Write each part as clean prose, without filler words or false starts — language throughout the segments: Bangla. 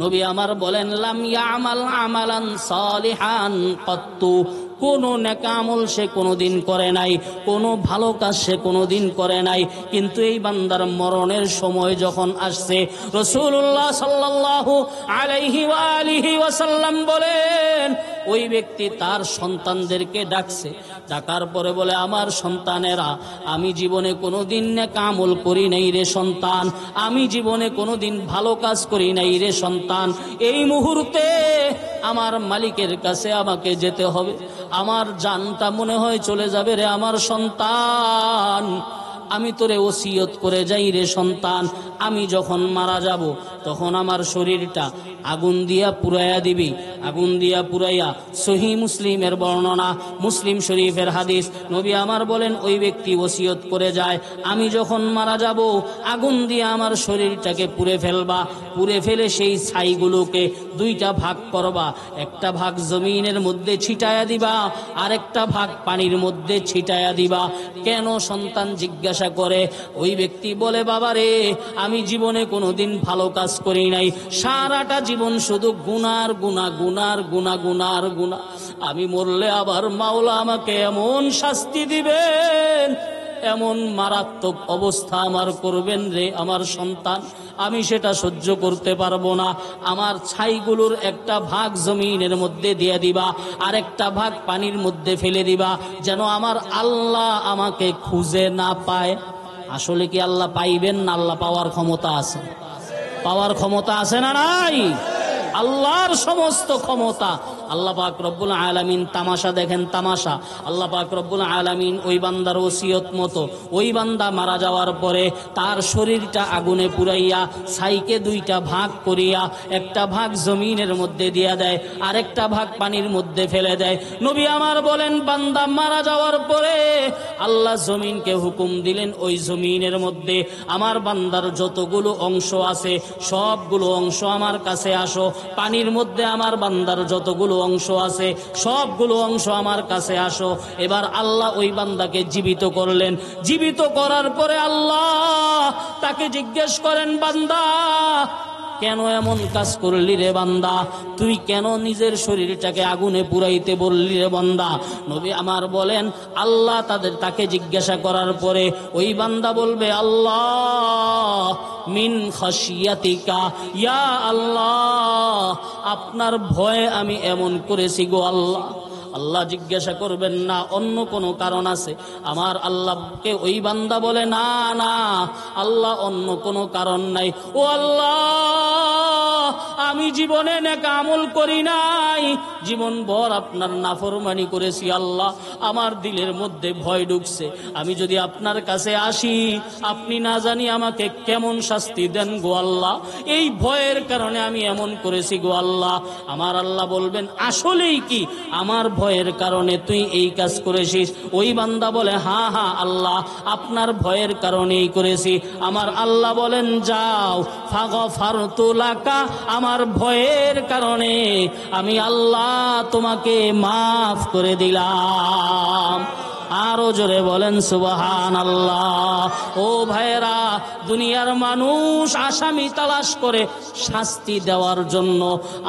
নবী আমার বলেন, লাম ইয়ামাল আমালান সালিহান কত্তু, কোনো নেক আমল সে কোনোদিন করে নাই, কোনো ভালো কাজ সে কোনোদিন করে নাই। কিন্তু এই বান্দার মরণের সময় যখন আসছে, রাসূলুল্লাহ সাল্লাল্লাহু আলাইহি ওয়া আলিহি ওয়াসাল্লাম বলেন, ওই ব্যক্তি তার সন্তানদেরকে ডাকছে, ডাকার পরে বলে, আমার সন্তানেরা, আমি জীবনে কোনোদিন নেক আমল করি নাই রে সন্তান, আমি জীবনে কোনোদিন ভালো কাজ করি নাই রে সন্তান। এই মুহূর্তে আমার মালিকের কাছে আমাকে যেতে হবে, আমার জানটা মনে হয় চলে যাবে রে আমার সন্তান। আমি তোরে ওসিয়ত করে যাই রে সন্তান, আমি যখন মারা যাব তখন আমার শরীরটা আগুন দিয়া পুরাইয়া দিবি, আগুন দিয়া পুরাইয়া। সহিহ মুসলিমের বর্ণনা, মুসলিম শরীফের হাদিস। নবী আমার বলেন, ওই ব্যক্তি ওসিয়ত করে যায়, আমি যখন মারা যাব আগুন দিয়ে আমার শরীরটাকে পুড়ে ফেলবা, পুড়ে ফেলে সেই ছাইগুলোকে দুইটা ভাগ করবা, একটা ভাগ জমিনের মধ্যে ছিটায়া দিবা, আরেকটা ভাগ পানির মধ্যে ছিটায়া দিবা। কেন সন্তান জিজ্ঞাসা করে। ওই ব্যক্তি বলে, বাবা রে, আমি জীবনে কোনোদিন ভালো কাজ করি নাই, সারাটা জীবন শুধু গুনার গুনাহ, গুনার গুনাহ, গুনার গুনাহ। আমি মরলে আবার মাওলা আমাকে এমন শাস্তি দিবেন, এমন মারাত্মক অবস্থা আমার করবেন রে আমার সন্তান, আমি সেটা সহ্য করতে পারবো না। আমার ছাইগুলোর একটা ভাগ জমিনের মধ্যে দিয়ে দিবা, আর একটা ভাগ পানির মধ্যে ফেলে দিবা, যেন আমার আল্লাহ আমাকে খুঁজে না পায়। আসলে কি আল্লাহ পাইবেন না? আল্লাহ পাওয়ার ক্ষমতা আছে, পাওয়ার ক্ষমতা আছে না নাই? আল্লাহর সমস্ত ক্ষমতা। আল্লাহ পাক রব্বুল আলামিন তামাশা দেখেন, তামাশা। আল্লাহ পাক রব্বুল আলামিন ওই বান্দার ওসিয়ত মতো, ওই বান্দা মারা যাওয়ার পরে তার শরীরটা আগুনে পুরাইয়া ছাইকে দুইটা ভাগ করিয়া একটা ভাগ জমিনের মধ্যে দিয়া দেয়, আরেকটা ভাগ পানির মধ্যে ফেলে দেয়। নবী আমার বলেন, বান্দা মারা যাওয়ার পরে আল্লাহ জমিনকে হুকুম দিলেন, ওই জমিনের মধ্যে আমার বান্দার যতগুলো অংশ আছে সবগুলো অংশ আমার কাছে আসো। পানির মধ্যে আমার বান্দার যতগুলো অংশ আছে সবগুলো অংশ আমার কাছে আসো। এবার আল্লাহ ওই বান্দাকে জীবিত করলেন। জীবিত করার পরে আল্লাহ তাকে জিজ্ঞেস করেন, বান্দা কেন এমন কাজ করলি রে বান্দা? তুই কেন নিজের শরীরটাকে আগুনে পুরাইতে বললি রে বান্দা? নবী আমার বলেন, আল্লাহ তাকে জিজ্ঞাসা করার পরে ওই বান্দা বলবে, আল্লাহ মিন খাশিয়াতিকা, ইয়া আল্লাহ, আপনার ভয়ে আমি এমন করেছি গো আল্লাহ। আল্লাহ জিজ্ঞাসা করবেন না অন্য কোনো কারণ আছে? আমার আল্লাহকে ওই বান্দা বলে, না না আল্লাহ, অন্য কোনো কারণ নাই। ও আল্লাহ, আমি জীবনে নেক আমল করি নাই, জীবন ভর আপনার নাফরমানি করেছি আল্লাহ। আমার দিলের মধ্যে ভয় ঢুকছে, আমি যদি আপনার কাছে আসি আপনি না জানি আমাকে কেমন শাস্তি দেন গো আল্লাহ। এই ভয়ের কারণে আমি এমন করেছি গো আল্লাহ। আমার আল্লাহ বলবেন, আসলেই কি আমার ভয়ের কারণে তুই এই কাজ করেছিস? ওই বান্দা বলে, হ্যাঁ হ্যাঁ আল্লাহ, আপনার ভয়ের কারণেই করেছি। আমার আল্লাহ বলেন, যাও ফাগফারতু লাকা, আমার ভয়ের কারণে আমি আল্লাহ তোমাকে মাফ করে দিলাম। আরো জোরে বলেন সুবহানাল্লাহ। ও ভাইরা, দুনিয়ার মানুষ আসামি তালাশ করে শাস্তি দেওয়ার জন্য,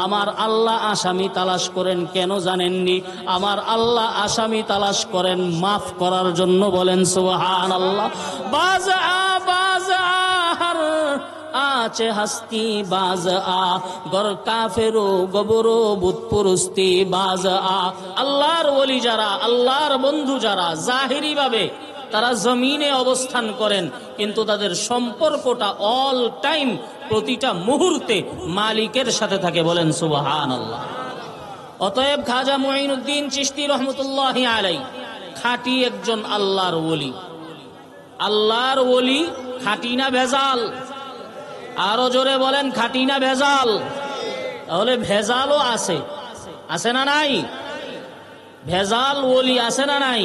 আমার আল্লাহ আসামি তালাশ করেন কেন জানেননি? আমার আল্লাহ আসামি তালাশ করেন মাফ করার জন্য। বলেন সুবহানাল্লাহ। বাজা বাজা আছে হাস্তি বাজ আ, গর কাফেরো গবরো বুতপুরুস্তি বাজ আ। আল্লাহর ওলি যারা, আল্লাহর বন্ধু যারা, জাহিরি ভাবে তারা জমিনে অবস্থান করেন, কিন্তু তাদের সম্পর্কটা অল টাইম, প্রতিটা মুহূর্তে মালিকের সাথে থাকে। বলেন সুবহানাল্লাহ। অতএব খাজা মুঈনুদ্দিন চিশতি রহমতুল্লাহি আলাইহি খাঁটি একজন আল্লাহর ওলি। আল্লাহর ওলি খাঁটি না ভেজাল? আরো জোরে বলেন, খাঁটি না ভেজাল? তাহলে ভেজালও আছে, আছে না নাই? ভেজাল ওলি আছে না নাই?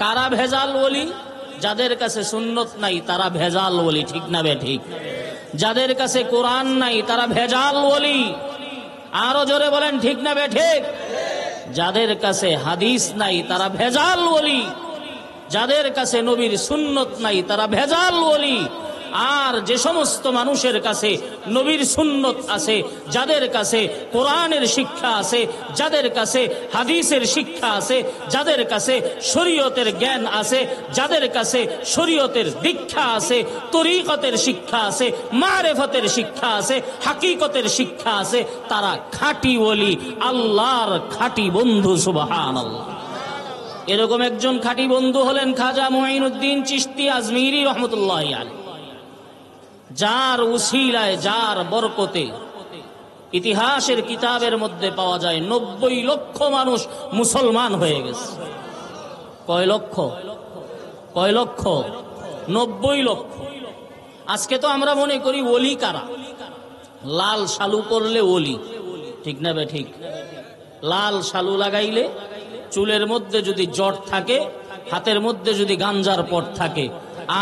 কারা ভেজাল ওলি? যাদের কাছে সুন্নত নাই তারা ভেজাল ওলি, ঠিক না বে ঠিক? যাদের কাছে কোরআন নাই তারা ভেজাল ওলি। আরো জোরে বলেন, ঠিক না বে ঠিক? যাদের কাছে হাদিস নাই তারা ভেজাল ওলি। যাদের কাছে নবীর সুন্নত নাই তারা ভেজাল ওলি। আর যে সমস্ত মানুষের কাছে নবীর সুন্নত আছে, যাদের কাছে কোরআনের শিক্ষা আছে, যাদের কাছে হাদিসের শিক্ষা আছে, যাদের কাছে শরীয়তের জ্ঞান আছে, যাদের কাছে শরীয়তের দীক্ষা আছে, তরিকতের শিক্ষা আছে, মারেফতের শিক্ষা আছে, হাকিকতের শিক্ষা আছে, তারা খাঁটি ওলি, আল্লাহর খাঁটি বন্ধু। সুবহানাল্লাহ। এরকম একজন খাঁটি বন্ধু হলেন খাজা মুঈনুদ্দিন চিশতি আজমিরি রহমতুল্লাহ আলাইহি, যার উসিলায়, যার বরকতে ইতিহাসের কিতাবের মধ্যে পাওয়া যায় 90 লক্ষ মানুষ মুসলমান হয়ে গেছে। কয় লক্ষ? কয় লক্ষ? 90 লক্ষ। আজকে তো আমরা মনে করি ওলি কারা? লাল শালু করলে ওলি, ঠিক না বে ঠিক? লাল শালু লাগাইলে, চুলের মধ্যে যদি জট থাকে, হাতের মধ্যে যদি গাঞ্জার পট থাকে,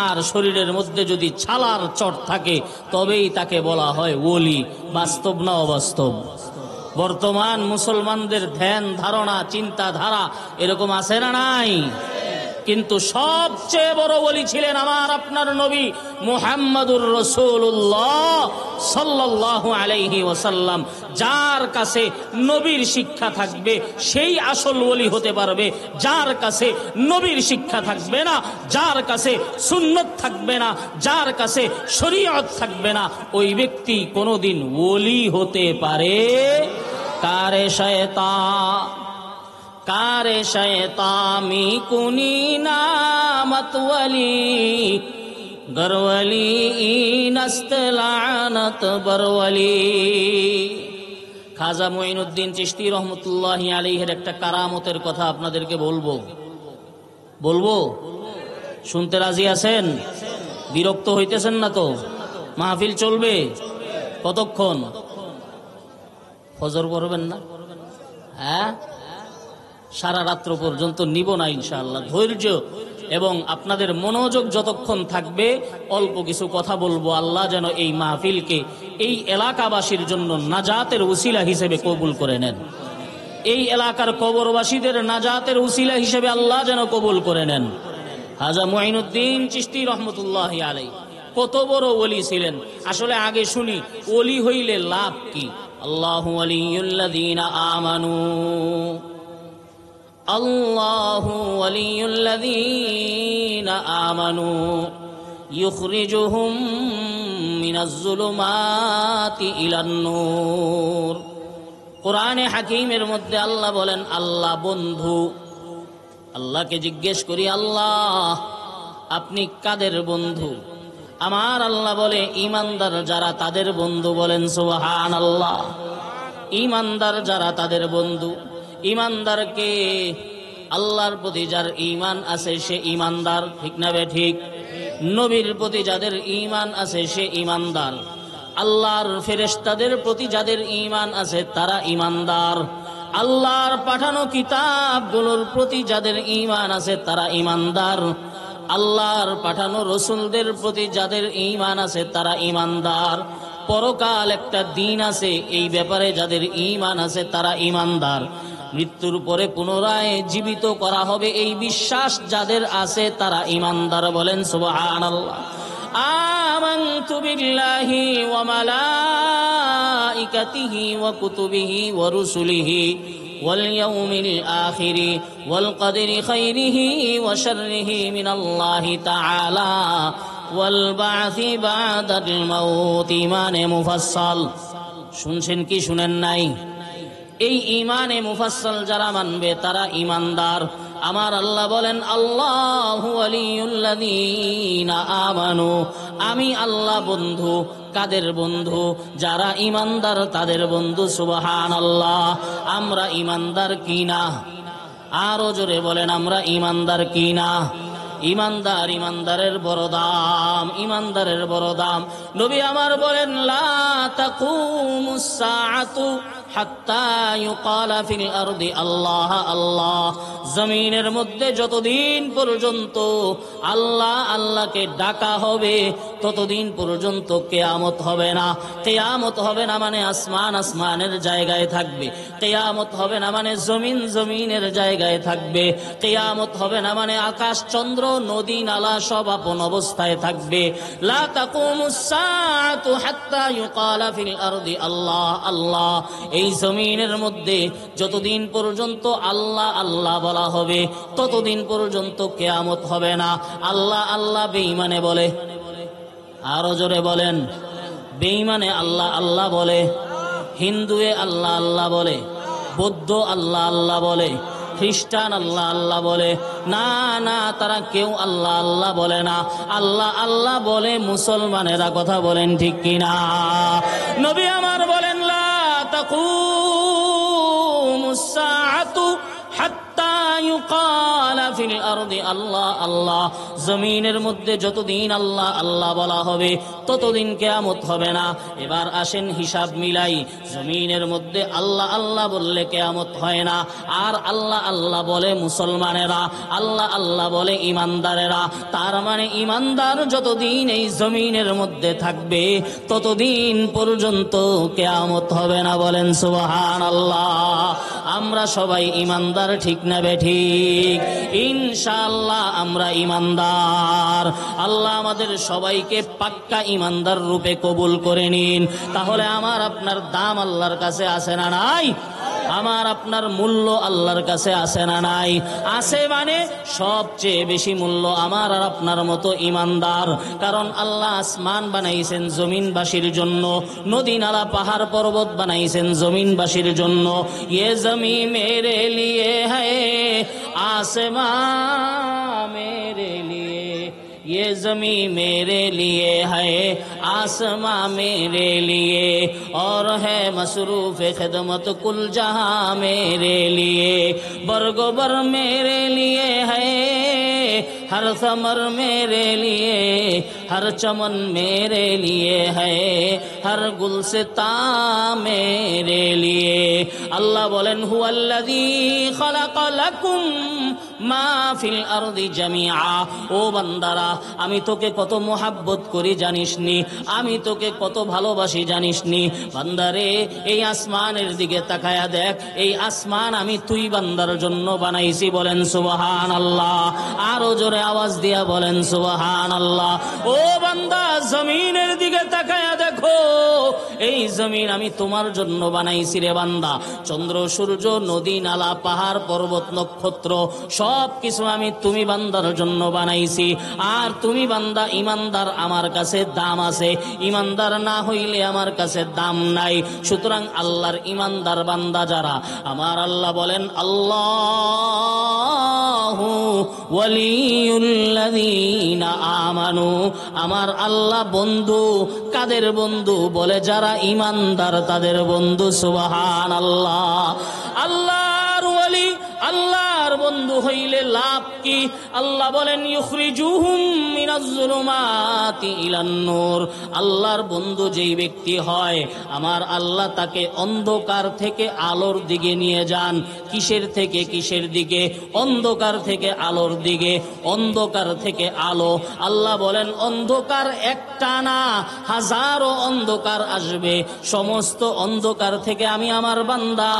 আর শরীরের মধ্যে যদি ছালার চট থাকে, তবেই তাকে বলা হয় ওলি। বাস্তব না অবাস্তব? বর্তমান মুসলমানদের ধ্যান ধারণা চিন্তাধারা এরকম আছে না নাই? কিন্তু সবচেয়ে বড় ওলি ছিলেন আমার আপনার নবী মুহাম্মদুর রাসূলুল্লাহ সাল্লাল্লাহু আলাইহি ওয়াসাল্লাম। যার কাছে নবীর শিক্ষা থাকবে সেই আসল ওলি হতে পারবে। যার কাছে নবীর শিক্ষা থাকবে না, যার কাছে সুন্নত থাকবে না, যার কাছে শরীয়ত থাকবে না, ওই ব্যক্তি কোনোদিন ওলি হতে পারে? কারে শয়তান, কারে শয়তামি কুনি নামত ওয়ালি, গরওয়ালি ইনস্ত লানত বরওয়ালি। খাজা মুঈনুদ্দিন চিশতি রহমতুল্লাহি আলাইহির একটা কারামতের কথা আপনাদেরকে বলবো। শুনতে রাজি আছেন? বিরক্ত হইতেছেন না তো? মাহফিল চলবে কতক্ষণ? ফজর পড়বেন না? হ্যাঁ, সারা রাত্র পর্যন্ত নিব না ইনশাআল্লাহ। ধৈর্য এবং আপনাদের মনোযোগ যতক্ষণ থাকবে, অল্প কিছু কথা বলবো। আল্লাহ যেন এই মাহফিলকে এই এলাকাবাসীর জন্য নাজাতের উসিলা হিসেবে কবুল করে নেন। এই এলাকার কবরবাসীদের নাজাতের উসিলা হিসেবে আল্লাহ যেন কবুল করে নেন। খাজা মুঈনুদ্দিন চিশতি রহমতুল্লাহি আলাইহি কত বড় ওলি ছিলেন। আসলে আগে শুনি ওলি হইলে লাভ কি। আল্লাহু ওয়ালিয়ুল্লাযীনা আমানু, আল্লাহু ওয়ালিয়ুল্লাযীনা আমানু ইউখরিজুহুম মিনাজ যুলুমাতি ইলান নূর। কোরআনে হাকিমের মধ্যে আল্লাহ বলেন আল্লাহ বন্ধু। আল্লাহকে জিজ্ঞেস করি, আল্লাহ আপনি কাদের বন্ধু? আমার আল্লাহ বলে ঈমানদার যারা তাদের বন্ধু। বলেন সুবহানাল্লাহ। ঈমানদার যারা তাদের বন্ধু। ঈমানদারকে আল্লাহর প্রতি যার ঈমান আছে সে ঈমানদার, ঠিক না বে ঠিক? নবীর প্রতি যাদের ঈমান আছে সে ঈমানদার। আল্লাহর ফেরেশতাদের প্রতি যাদের ঈমান আছে তারা ঈমানদার। আল্লাহর পাঠানো কিতাবগুলোর প্রতি যাদের ঈমান আছে তারা ঈমানদার। আল্লাহর পাঠানো রসুলদের প্রতি যাদের ঈমান আছে তারা ঈমানদার। পরকাল একটা দিন আছে, এই ব্যাপারে যাদের ঈমান আছে তারা ঈমানদার। মৃত্যুর পরে পুনরায় জীবিত করা হবে এই বিশ্বাস যাদের আছে তারা ঈমানদার। বলেন সুবহানাল্লাহ। আমানতু বিল্লাহি ওয়া মালাইকাতিহি ওয়া কুতুবিহি ওয়া রুসুলিহি ওয়াল ইয়াউমিল আখিরি ওয়াল কদরি খাইরিহি ওয়া শাররিহি মিনাল্লাহি তাআলা ওয়াল বা'সি বা'দাল মাউত। ঈমানে মুফাসসাল শুনছেন কি শুনেন নাই? এই ঈমানে মুফাসসাল যারা মানবে তারা ঈমানদার। আমার আল্লাহ বলেন আল্লাহু ওয়ালিয়ুল্লাযীনা আমানু, আমি আল্লাহ বন্ধু। কাদের বন্ধু? যারা ঈমানদার তাদের বন্ধু। সুবহানাল্লাহ। আমরা ঈমানদার কিনা? আরো জোরে বলেন, আমরা ঈমানদার কিনা? ঈমানদার, ঈমানদারের বড় দাম, ঈমানদারের বড় দাম। নবী আমার বলেন লা তাকুমুস সাআতু হাত্তা ইউকালা ফিল আরদি আল্লাহ আল্লাহ। জমিনের মধ্যে যতদিন পর্যন্ত আল্লাহ আল্লাহকে ডাকা হবে ততদিন পর্যন্ত কিয়ামত হবে না। কিয়ামত হবে না মানে আসমান আসমানের জায়গায় থাকবে। কিয়ামত হবে না মানে জমিন জমিনের জায়গায় থাকবে। কিয়ামত হবে না মানে আকাশ চন্দ্র করো, নদী নালা সব আপন অবস্থায় থাকবে। লা তাকুমুস সাআতু হাত্তা ইউকালা ফিল আরদি আল্লাহ আল্লাহ। এই জমিনের মধ্যে যতদিন পর্যন্ত আল্লাহ আল্লাহ বলা হবে ততদিন পর্যন্ত কিয়ামত হবে না। আল্লাহ আল্লাহ বেঈমানে বলে, আরো জোরে বলেন, বেঈমানে আল্লাহ আল্লাহ বলে, হিন্দুয়ে আল্লাহ আল্লাহ বলে, বৌদ্ধ আল্লাহ আল্লাহ বলে, খ্রিস্টান আল্লাহ আল্লাহ বলে। না না, তারা কেউ আল্লাহ আল্লাহ বলে না, আল্লাহ আল্লাহ বলে মুসলমানেরা। কথা বলেন ঠিক কিনা? নবী আমার বলেন, লা তাকুমুস সাআতু হাত্তা ইউকালা ফিল আরদি আল্লাহ আল্লাহ। জমিনের মধ্যে যতদিন আল্লাহ আল্লাহ বলা হবে ততদিন কিয়ামত হবে না। এবার আসেন হিসাব মিলাই, জমিনের মধ্যে আল্লাহ আল্লাহ বললে কিয়ামত হয় না, আর আল্লাহ আল্লাহ বলে মুসলমানেরা, আল্লাহ আল্লাহ বলে ইমানদারেরা। তার মানে ইমানদার যতদিন এই জমিনের মধ্যে থাকবে ততদিন পর্যন্ত কিয়ামত হবে না। বলেন সুবহানাল্লাহ। আমরা সবাই ইমানদার, ঠিক না বেঠিক? ইনশাআল্লাহ আমরা ইমানদার। আল্লাহ আমাদের সবাইকে পাক্কা ইমানদার রূপে কবুল করে নিন। তাহলে আমার আপনার দাম আল্লাহর কাছে আছে না নাই? আমার আপনার মূল্য আল্লাহর কাছে আছে না নাই? আছে, মানে সবচেয়ে বেশি মূল্য আমার আর আপনার মতো ইমানদার। কারণ আল্লাহ আসমান বানাইছেন জমিনবাসীর জন্য, নদী নালা পাহাড় পর্বত বানাইছেন জমিনবাসীর জন্য। ইয়ে জমি মেরে লিয়ে হ্যায়, আসমান মেরে লিয়ে, ये जमी मेरे लिए है, आसमां मेरे लिए, और है मसरूफ खिदमत कुल जहां मेरे लिए। बरगोबर मेरे लिए है, हर समर मेरे लिए, हर चमन मेरे लिए है, हर गुलसिता मेरे लिए। अल्लाह बोलेन हुवल्लज़ी खलक़ लकुम मा फिल अर्दि जमीआ। ओ बंदारा, আমি তোকে কত মোহাব্বত করি জানিসনি, আমি তোকে কত ভালোবাসি জানিসনি। বান্দারে, এই আসমানের দিকে তাকায়া দেখ, এই আসমান আমি তুই বান্দার জন্য বানাইছি। বলেন সুবহানাল্লাহ। আরো জোরে আওয়াজ দিয়া বলেন সুবহানাল্লাহ। ও বান্দা, জমিনের দিকে তাকায়া দেখো, এই জমিন আমি তোমার জন্য বানাইছি রে বান্দা। চন্দ্র সূর্য নদী নালা পাহাড় পর্বত নক্ষত্র সব কিছু আমি তুমি বান্দার জন্য বানাইছি। আর তুমি বান্দা ইমানদার, আমার কাছে দাম আছে। ইমানদার না হইলে আমার কাছে দাম নাই। সুতরাং আল্লাহর ইমানদার বান্দা যারা, আমার আল্লাহ বলেন আল্লাহু ওয়ালিউল্লাযীনা আমানু। আমার আল্লাহ বন্ধু কাদের বন্ধু? বলে যারা ইমানদার তাদের বন্ধু। সুবহানাল্লাহ। আল্লাহর ওয়ালি, আল্লাহর বন্ধু হইলে লাভ কি? আল্লাহ বলেন ইউখরিজুহুম মিনাজ যুলুমাতি ইলান নূর। আল্লাহর বন্ধু যেই ব্যক্তি হয়, আমার আল্লাহ তাকে অন্ধকার থেকে আলোর দিকে নিয়ে যান। কিসের থেকে কিসের দিকে? অন্ধকার থেকে আলোর দিকে, অন্ধকার থেকে আলো। আল্লাহ বলেন অন্ধকার একটা না, হাজারো অন্ধকার আসবে। সমস্ত অন্ধকার থেকে আমি আমার বান্দা,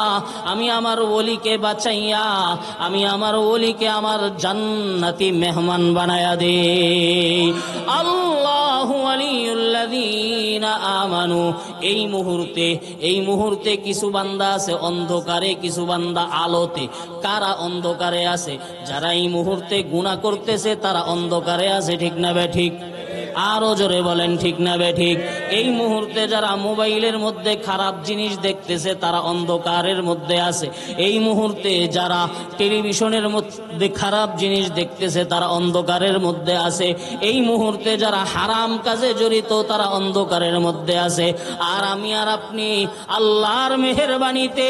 আমি আমার ওলিকে বাঁচাইয়া, আমি আমার ওলিকে আমার জান্নাতি মেহমান বানায়া দে। আল্লাহু ওয়ালিউল্লাযীনা আমানু। এই মুহূর্তে কিছু বান্দা আছে অন্ধকারে, কিছু বান্দা আলোতে। কারা অন্ধকারে আছে? যারা এই মুহূর্তে গুনাহ করতেছে তারা অন্ধকারে আছে, ঠিক না বে ঠিক? আরো জোরে বলেন ঠিক না বে ঠিক? এই মুহূর্তে যারা মোবাইলের মধ্যে খারাপ জিনিস দেখতেছে তারা অন্ধকারের মধ্যে আছে। এই মুহূর্তে যারা টেলিভিশনের মধ্যে খারাপ জিনিস দেখতেছে তারা অন্ধকারের মধ্যে আছে। এই মুহূর্তে যারা হারাম কাজে জড়িত তারা অন্ধকারের মধ্যে আছে। আর আমি আর আপনি আল্লাহর মেহেরবানিতে,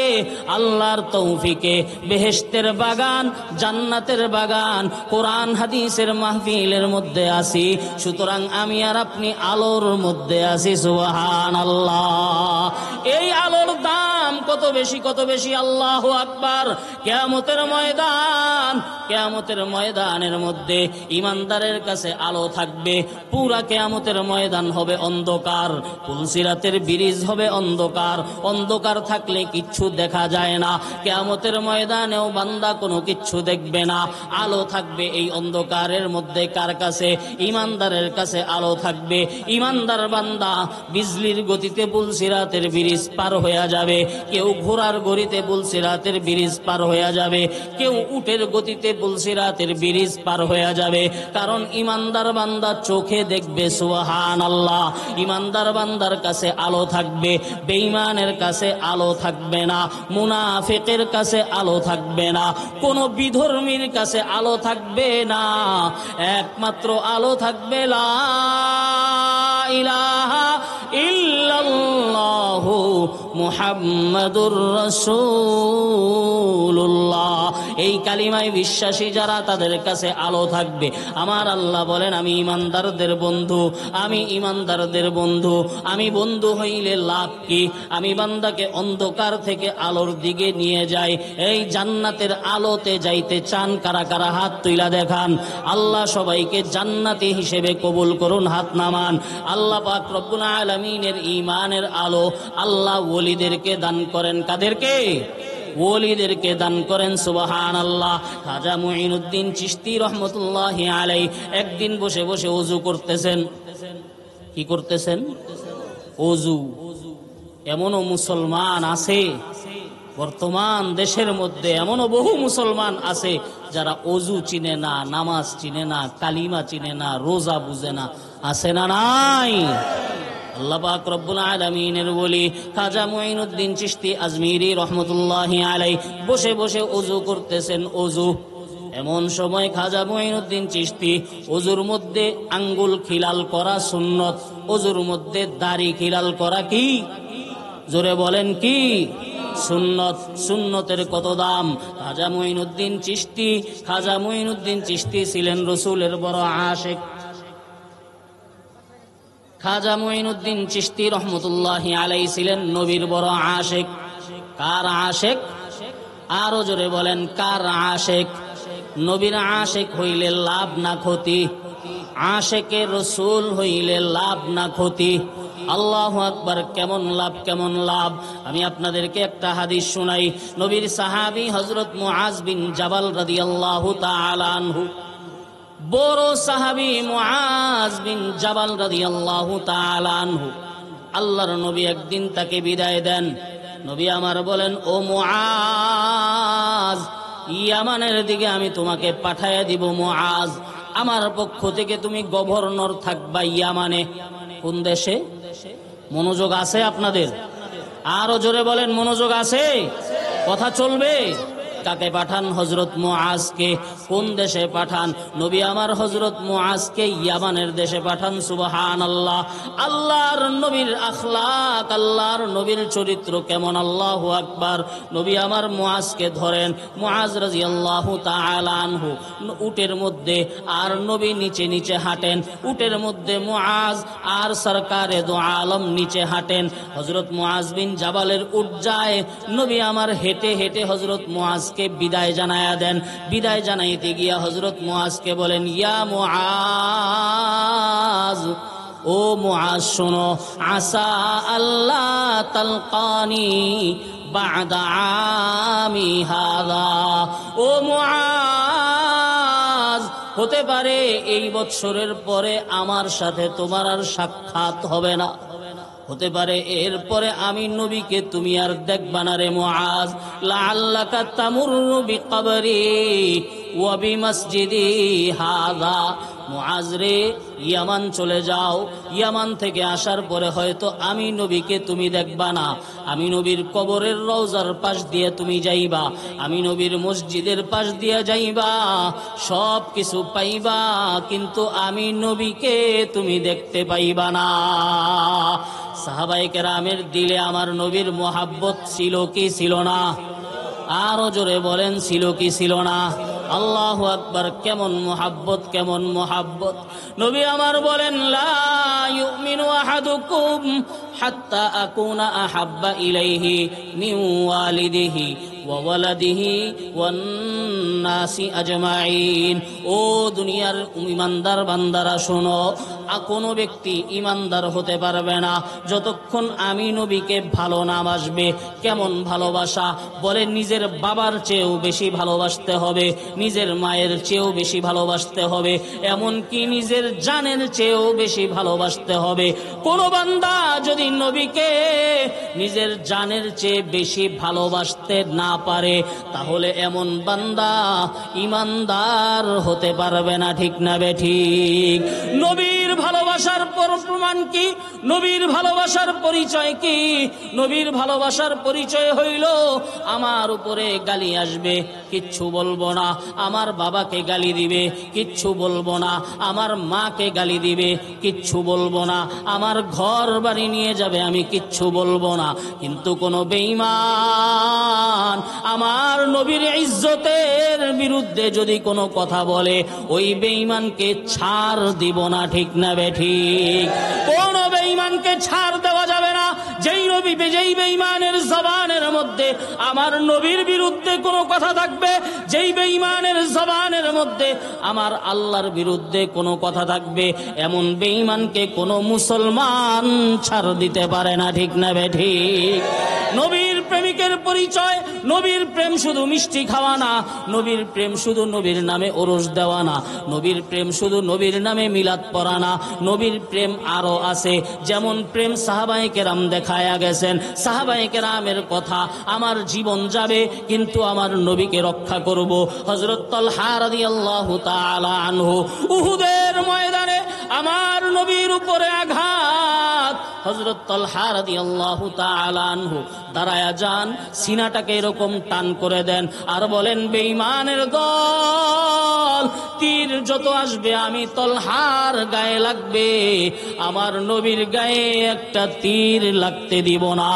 আল্লাহর তৌফিকে বেহেশতের বাগান, জান্নাতের বাগান, কোরআন হাদিসের মাহফিলের মধ্যে আছি। সুতরাং আমি আর আপনি আলোর মধ্যে আছি। সুবহানাল্লাহ। এই আলোর দাম কত বেশি কত বেশি। আল্লাহু আকবার। কিয়ামতের ময়দানের মধ্যে ইমানদারের কাছে আলো থাকবে, পুরা কিয়ামতের ময়দান হবে অন্ধকার, পুলসিরাতের ব্রিজ হবে অন্ধকার, অন্ধকার থাকলে কিচ্ছু দেখা যায় না। কিয়ামতের ময়দানেও বান্দা কোনো কিচ্ছু দেখবে না, আলো থাকবে এই অন্ধকারের মধ্যে। কার কাছে? ইমানদারের কাছে আলো থাকবে। ইমানদার বান্দা বিজলির গতিতে পুলসিরাতের ব্রিজ পার হয়ে যাবে, কেউ ঘোড়ার গতিতে পুলসিরাতের ব্রিজ পার হয়ে যাবে, কেউ উটের গতিতে পুলসিরাতের ব্রিজ পার হয়ে যাবে। কারণ ইমানদার বান্দা চোখে দেখবে। সুবহানাল্লাহ। ইমানদার বান্দার কাছে আলো থাকবে, বেঈমানের কাছে আলো থাকবে না, মুনাফিকের কাছে আলো থাকবে না, কোন বিধর্মীর কাছে আলো থাকবে না। একমাত্র আলো থাকবে লা ইলাহা ইল্লাল্লাহু মুহাম্মাদুর রাসূলুল্লাহ। এই কালিমায় বিশ্বাসী যারা, তাদের কাছে আলো থাকবে। আমার আল্লাহ বলেন, আমি ইমানদারদের বন্ধু, আমি ইমানদারদের বন্ধু। আমি বন্ধু হইলে লাভ কি? আমি বান্দাকে অন্ধকার থেকে আলোর দিকে নিয়ে যাই। এই জান্নাতের আলোতে যাইতে চান কারা কারা? হাত তুইলা দেখান। আল্লাহ সবাইকে জান্নাতি হিসেবে কবুল করুন, হাত নামান। আল্লাহ পাক রব্বুল আলামিনের ঈমানের আলো আল্লাহ ওলিদেরকে দান করেন। কাদেরকে? ওলিদেরকে দান করেন। সুবহানাল্লাহ। খাজা মুঈনুদ্দিন চিশতি রহমতুল্লাহি আলাইহি একদিন বসে বসে ওযু করতেছেন। কি করতেছেন? ওযু। এমনও মুসলমান আছে বর্তমান দেশের মধ্যে, এমনও বহু মুসলমান আছে যারা ওযু চিনে না, নামাজ চিনে না, কালিমা চিনে না, রোজা বুঝে না। আছে না নাই? আল্লাহ পাক রব্বুল আলামিনের ওলি খাজা মুঈনুদ্দিন চিশতি আজমিরি রহমতুল্লাহি আলাইহি বসে বসে ওযু করতেছেন। ওযু। এমন সময় খাজা মুঈনুদ্দিন চিশতি ওযুর মধ্যে আঙ্গুল খিলাল করা সুন্নত, ওযুর মধ্যে দাড়ি খিলাল করা কি? জোরে বলেন কি? সুন্নত। সুন্নতের কত দাম! খাজা মুঈনুদ্দিন চিশতি ছিলেন রসুলের বড় আশিক। খাজা মুঈনুদ্দিন চিশতি রহমতুল্লাহি আলাইহি ছিলেন নবীর বড় আশিক। কার আশিক? আরো জোরে বলেন, কার আশিক? নবীর আশিক হইলে লাভ না ক্ষতি, আশিকে রসুল হইলে লাভ না ক্ষতি। আল্লাহু আকবার। কেমন লাভ, কেমন লাভ! আমি আপনাদেরকে একটা হাদিস শোনাই। নবীর সাহাবী হযরত মুআজ বিন জাবাল রাদিয়াল্লাহু তাআলা আনহু, বড় সাহাবী মুআজ বিন জাবাল রাদিয়াল্লাহু তাআলা আনহু, আল্লাহর নবী একদিন তাকে বিদায় দেন। নবী আমার বলেন, ও মুআজ, ইয়ামানের দিকে আমি তোমাকে পাঠাইয়া দিব। মুআজ, আমার পক্ষ থেকে তুমি গভর্নর থাকবা ইয়ামানে। কোন দেশে? মনোযোগ আছে আপনাদের? আরো জোরে বলেন, মনোযোগ আছে? কথা চলবে। কাকে পাঠান? হযরত মুআজকে। কোন দেশে পাঠান? নবী আমার হযরত মুআজকে ইয়ামানের দেশে পাঠান। সুবহানাল্লাহ। আল্লাহর নবীর আখলাক, আল্লাহর নবীর চরিত্র কেমন! আল্লাহু আকবার। নবী আমার মুআজকে ধরেন। মুআজ রাদিয়াল্লাহু তাআলা আনহু উটের মধ্যে, আর নবী নিচে নিচে হাঁটেন। উটের মধ্যে মুআজ আর সরকারে দো আলম নিচে হাঁটেন। হযরত মুআজ বিন জাবালের উট যায়। নবী আমার হেঁটে হেঁটে হযরত মুআজ কে বিদায় জানায়া দেন। বিদায় জানাইতে গিয়া হযরত মুআজকে বলেন, ইয়া মুআজ, ও মুআজ শোনো, আসা আল্লাহ তালকানি বাদা আমি হাযা। ও মুআজ, হতে পারে এই বৎসরের পরে আমার সাথে তোমার আর সাক্ষাৎ হবে না, হতে পারে এরপরে আমি নবীকে তুমি আর দেখবা না রে মুআজ। লাআল্লাকা তামুরু বিকবরি ওয়া বিমসজিদি হাযা। মুআজ রে, ইয়ামান চলে যাও। ইয়ামান থেকে আসার পরে হয়তো আমি নবীকে তুমি দেখবা না। আমি নবীর কবরের রওজার পাশ দিয়ে তুমি যাইবা, আমি নবীর মসজিদের পাশ দিয়ে যাইবা, সব কিছু পাইবা, কিন্তু আমি নবীকে তুমি দেখতে পাইবা না। সাহাবায়ে কেরামের দিলে আমার নবীর মোহাব্বত ছিল কি ছিল না? আরো জোরে বলেন, ছিল কি ছিল না? আল্লাহু আকবার। কেমন মোহাব্বত, কেমন মোহাব্বত! নবী আমার বলেন, লা ইউমিনু আহাদুকুম হাত্তা আকুনা আহাব্বা ইলাইহি মিন ওয়ালিদিহি ওয়া ওয়ালাদিহি ওয়ান নাসি আজমাইন। ও দুনিয়ার ইমানদার বান্দারা শোনো, কোনো ব্যক্তি ইমানদার হতে পারবে না যতক্ষণ আমি নবীকে ভালো না বাসবে। কেমন ভালোবাসা? বলে নিজের বাবার চেয়েও বেশি ভালোবাসতে হবে, নিজের মায়ের চেয়েও বেশি ভালোবাসতে হবে, এমনকি নিজের জানের চেয়েও বেশি ভালোবাসতে হবে। কোন বান্দা যদি নবীকে নিজের জানের চেয়ে বেশি ভালোবাসতে না পারে, তাহলে এমন বান্দা ইমানদার হতে পারবে না। ঠিক না বেঠিক? নবীর ভালোবাসার প্রমাণ কি? নবীর ভালোবাসার পরিচয় কি? নবীর ভালোবাসার পরিচয় হইল আমার উপরে গালি আসবে, কিচ্ছু বলবো না। আমার বাবাকে গালি দিবে, কিচ্ছু বলবো না। আমার মাকে গালি দিবে, কিচ্ছু বলবো না। আমার ঘর বাড়ি নিয়ে যাবে, আমি কিচ্ছু বলবো না। কিন্তু কোন বেঈমান আমার নবীর ইজ্জতের বিরুদ্ধে যদি কোনো কথা বলে, ওই বেঈমানকে ছাড় দিব না। ঠিক না বেঠিক? কোন বেঈমানকে ছাড় দেওয়া যাবে না। যেই বেঈমানের জবানের মধ্যে আমার নবীর বিরুদ্ধে কোনো কথা থাকবে, যেই বেঈমানের জবানের মধ্যে আমার আল্লাহর বিরুদ্ধে কোনো কথা থাকবে, এমন বেঈমানকে কোনো মুসলমান ছাড় দিতে পারে না। ঠিক না বেঠিক? নবীর প্রেমিকের পরিচয়, নবীর প্রেম শুধু মিষ্টি খাওয়া না, নবীর প্রেম শুধু নবীর নামে ওরস দেওয়া না, নবীর প্রেম শুধু নবীর নামে মিলাদ পড়া না। নবীর প্রেম আরো আছে। যেমন প্রেম সাহাবায়ে কেরাম দেখায়া গেছেন। সাহাবায়ে কেরামের কথা, আমার জীবন যাবে কিন্তু আমার নবীকে রক্ষা করব। হযরত তালহা রাদিয়াল্লাহু তাআলা আনহু, উহুদের ময়দানে আমার নবীর উপরে আঘাত। হযরত তালহা রাদিয়াল্লাহু তাআলা আনহু দাঁড়ায়া যান, সিনাটাকে এরকম টান করে দেন আর বলেন, বেঈমানের দল, তীর যত আসবে আমি তালহার গায়ে লাগবে, আমার নবীর গায়ে একটা তীর লাগতে দিব না।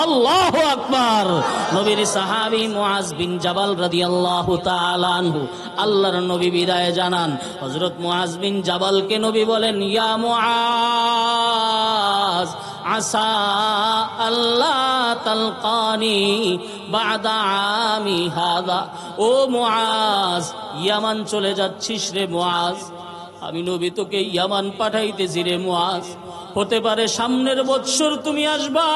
আল্লাহু আকবার। নবীর সাহাবী মুআজ বিন জাবাল রাদিয়াল্লাহু তাআলা আনহু, আল্লাহর নবী বিদায় জানান। হযরত মুআজ বিন জাবালকে নবী বলেন, ইয়া মুআজ আসা আল্লাহ তালকানি বাদা আমি হাদা। ও মুআজ, ইয়ামান চলে যাচ্ছিস রে মুআজ, আমি নবী তোকে ইয়ামান পাঠাইতেছি রে মুআজ। হতে পারে সামনের বৎসর তুমি আসবা,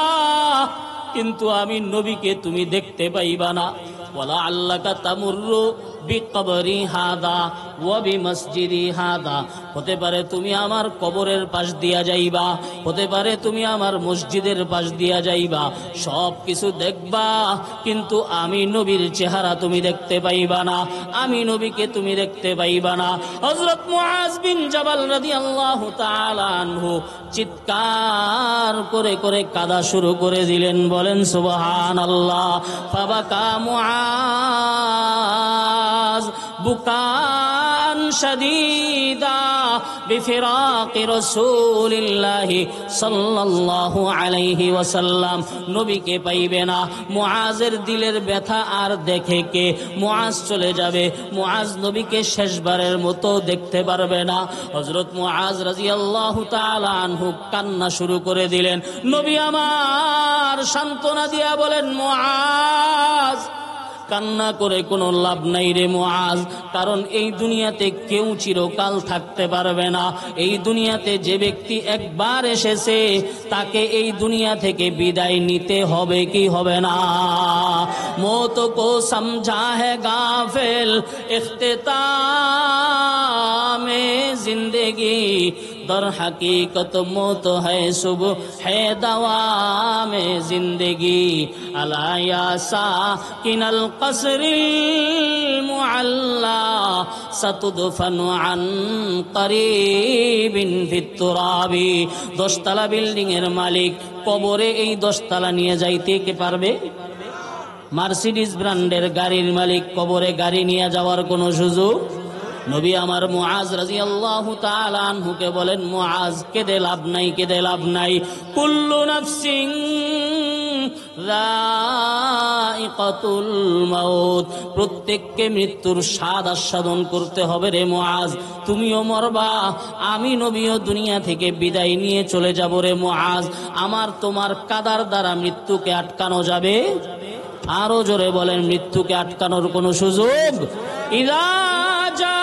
কিন্তু আমি নবীকে তুমি দেখতে পাইবা না। ওয়ালা আল্লাকা তামুররু বিকবরি হাদা ওয়া বিমসজিদি হাদা। হতে পারে তুমি আমার কবরের পাশ দিয়া যাইবা, হতে পারে তুমি আমার মসজিদের পাশ দিয়া যাইবা, সব কিছু দেখবা, কিন্তু আমি নবীর চেহারা তুমি দেখতে পাইবা না, আমি নবীকে তুমি দেখতে পাইবা না। হযরত মুআজ বিন জাবাল রাদিয়াল্লাহু তাআলা আনহু চিৎকার করে করে কাঁদা শুরু করে দিলেন। বলেন সুবহানাল্লাহ। ফাবাকা মুআজ বুকান শাদীদা বিফিরাকি রাসূলিল্লাহি সাল্লাল্লাহু আলাইহি ওয়াসাল্লাম। নবীকে পাইবে না। মুআজের দিলের ব্যথা আর দেখে কে? মুআজ চলে যাবে, মুআজ নবীকে শেষবারের মতো দেখতে পারবে না। হযরত মুআজ রাদিয়াল্লাহু তাআলা আনহু কান্না শুরু করে দিলেন। নবী আমার সান্ত্বনা দিয়া বলেন, মুআজ, কান্না করে কোনো লাভ নাই রে মুআজ, কারণ এই দুনিয়াতে কেউ চিরকাল থাকতে পারবে না। এই দুনিয়াতে যে ব্যক্তি একবার এসেছে তাকে এই দুনিয়া থেকে বিদায় নিতে হবে কি হবে না? মौत को समझा है गाफिल इख्तिताम जिंदगी, दर हकीकत मौत है सुबह है दवाम जिंदगी। अला या साकिनल कसरिल मुअल्ला सतुदफनु अन करीबिन फित तुराबी। 10 তলা বিল্ডিং এর মালিক কবরে এই 10 তলা নিয়ে যাইতে কে পারবে? মার্সিডিজ ব্র্যান্ডের গাড়ির মালিক কবরে গাড়ি নিয়ে যাওয়ার কোনো সুযোগ? নবী আমার মুআজ রাদিয়াল্লাহু তাআলা আনহুকে বলেন, মুআজ, কেঁদে লাভ নাই, কেঁদে লাভ নাই। কুল্লু নাফসিন যাকাতুল মাউত, প্রত্যেককে মৃত্যুর স্বাদ আস্বাদন করতে হবে রে মুআজ। তুমিও মরবা, আমি নবীও দুনিয়া থেকে বিদায় নিয়ে চলে যাব রে মুআজ। আমার তোমার কাদার দ্বারা মৃত্যুকে আটকানো যাবে? আরো জোরে বলেন, মৃত্যুকে আটকানোর কোনো সুযোগ? ইযা জা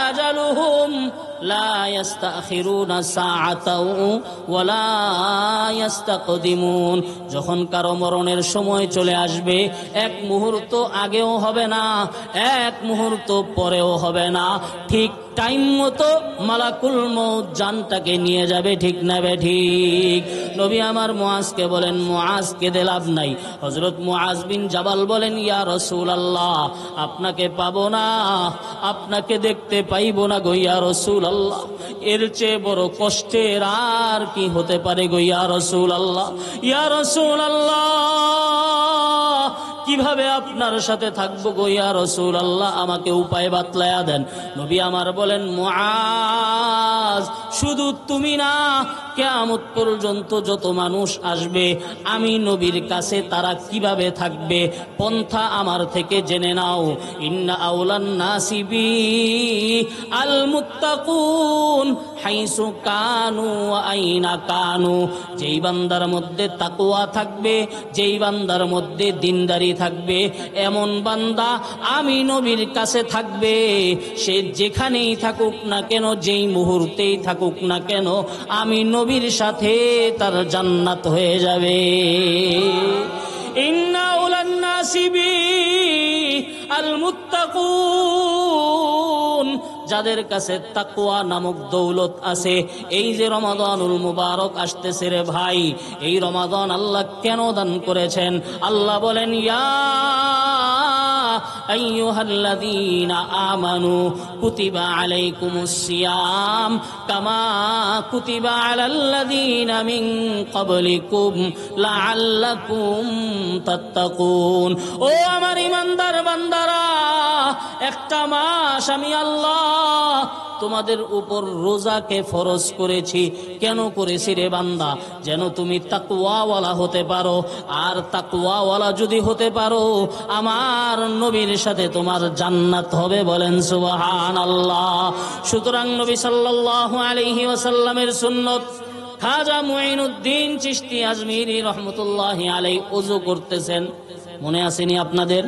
আজালুহুম লা ইস্তাখিরুনা সাআতাও ওয়া লা ইস্তাকদিমুন, যখন কারো মরণের সময় চলে আসবে এক মুহূর্ত আগেও হবে না, এক মুহূর্ত পরেও হবে না, ঠিক টাইম মতো মালাকুল মউত জানটাকে নিয়ে যাবে, ঠিক না বে ঠিক? নবী আমার মুআজকে বলেন, মুআজ কেঁদে লাভ নাই। হযরত মুআজ বিন জাবাল বলেন, ইয়া রাসূলুল্লাহ, আপনাকে পাবো না, আপনাকে দেখতে পাইবো না গো ইয়া রাসূলুল্লাহ, এর চেয়ে বড় কষ্টের আর কি হতে পারে গো ইয়া রাসূলুল্লাহ। ইয়া রাসূলুল্লাহ, কিভাবে আপনার সাথে থাকবো গো ইয়া রাসূলুল্লাহ, আমাকে উপায় বাতলায়া দেন। নবী আমার বলেন, মুআজ, শুধু তুমি না, কিয়ামত পর্যন্ত যত মানুষ আসবে আমি নবীর কাছে তারা কিভাবে থাকবে পন্থা আমার থেকে জেনে নাও। ইন্না আউলান নাসি বি আল মুত্তাকুন হাইসু কানু ওয়া আইনা কানু, যেই বান্দার মধ্যে তাকওয়া থাকবে, যেই বান্দার মধ্যে দিনদারি থাকবে, এমন বান্দা আমি নবীর কাছে থাকবে, সে যেখানেই থাকুক না কেন, যেই মুহূর্তেই থাকুক না কেন, আমি নবীর সাথে তার জান্নাত হয়ে যাবে। ইন্না আউলান নাসি বি আল মুত্তাকুন, যাদের কাছে তাকওয়া নামক দৌলত আছে। এই যে রমাদানুল মুবারক আসতেছে রে ভাই, এই রমাদান আল্লাহ কেন দান করেছেন? আল্লাহ বলেন, ইয়া আইয়ুহাল্লাযীনা আমানু কুতিবা আলাইকুমুস সিয়াম কামা কুতিবা আলাল্লাযীনা মিন ক্বাবলিকুম লাআল্লাকুম তাত্তাকুন। ও আমার ঈমানদার বান্দারা, একটা মাস আমি আল্লাহ তোমাদের উপর রোজাকে ফরজ করেছি। কেন করেছি রে বান্দা? যেন তুমি তাকওয়াওয়ালা হতে পারো, আর তাকওয়াওয়ালা যদি হতে পারো আমার নবীর সাথে তোমার জান্নাত হবে। বলেন সুবহানাল্লাহ। সুতরাং নবী সাল্লাল্লাহু আলাইহি ওয়াসাল্লামের সুন্নত, খাজা মুঈনুদ্দিন চিশতি আজমিরি রহমতুল্লাহি আলাইহি ওযু করতেছেন, মনে আসেনি আপনাদের?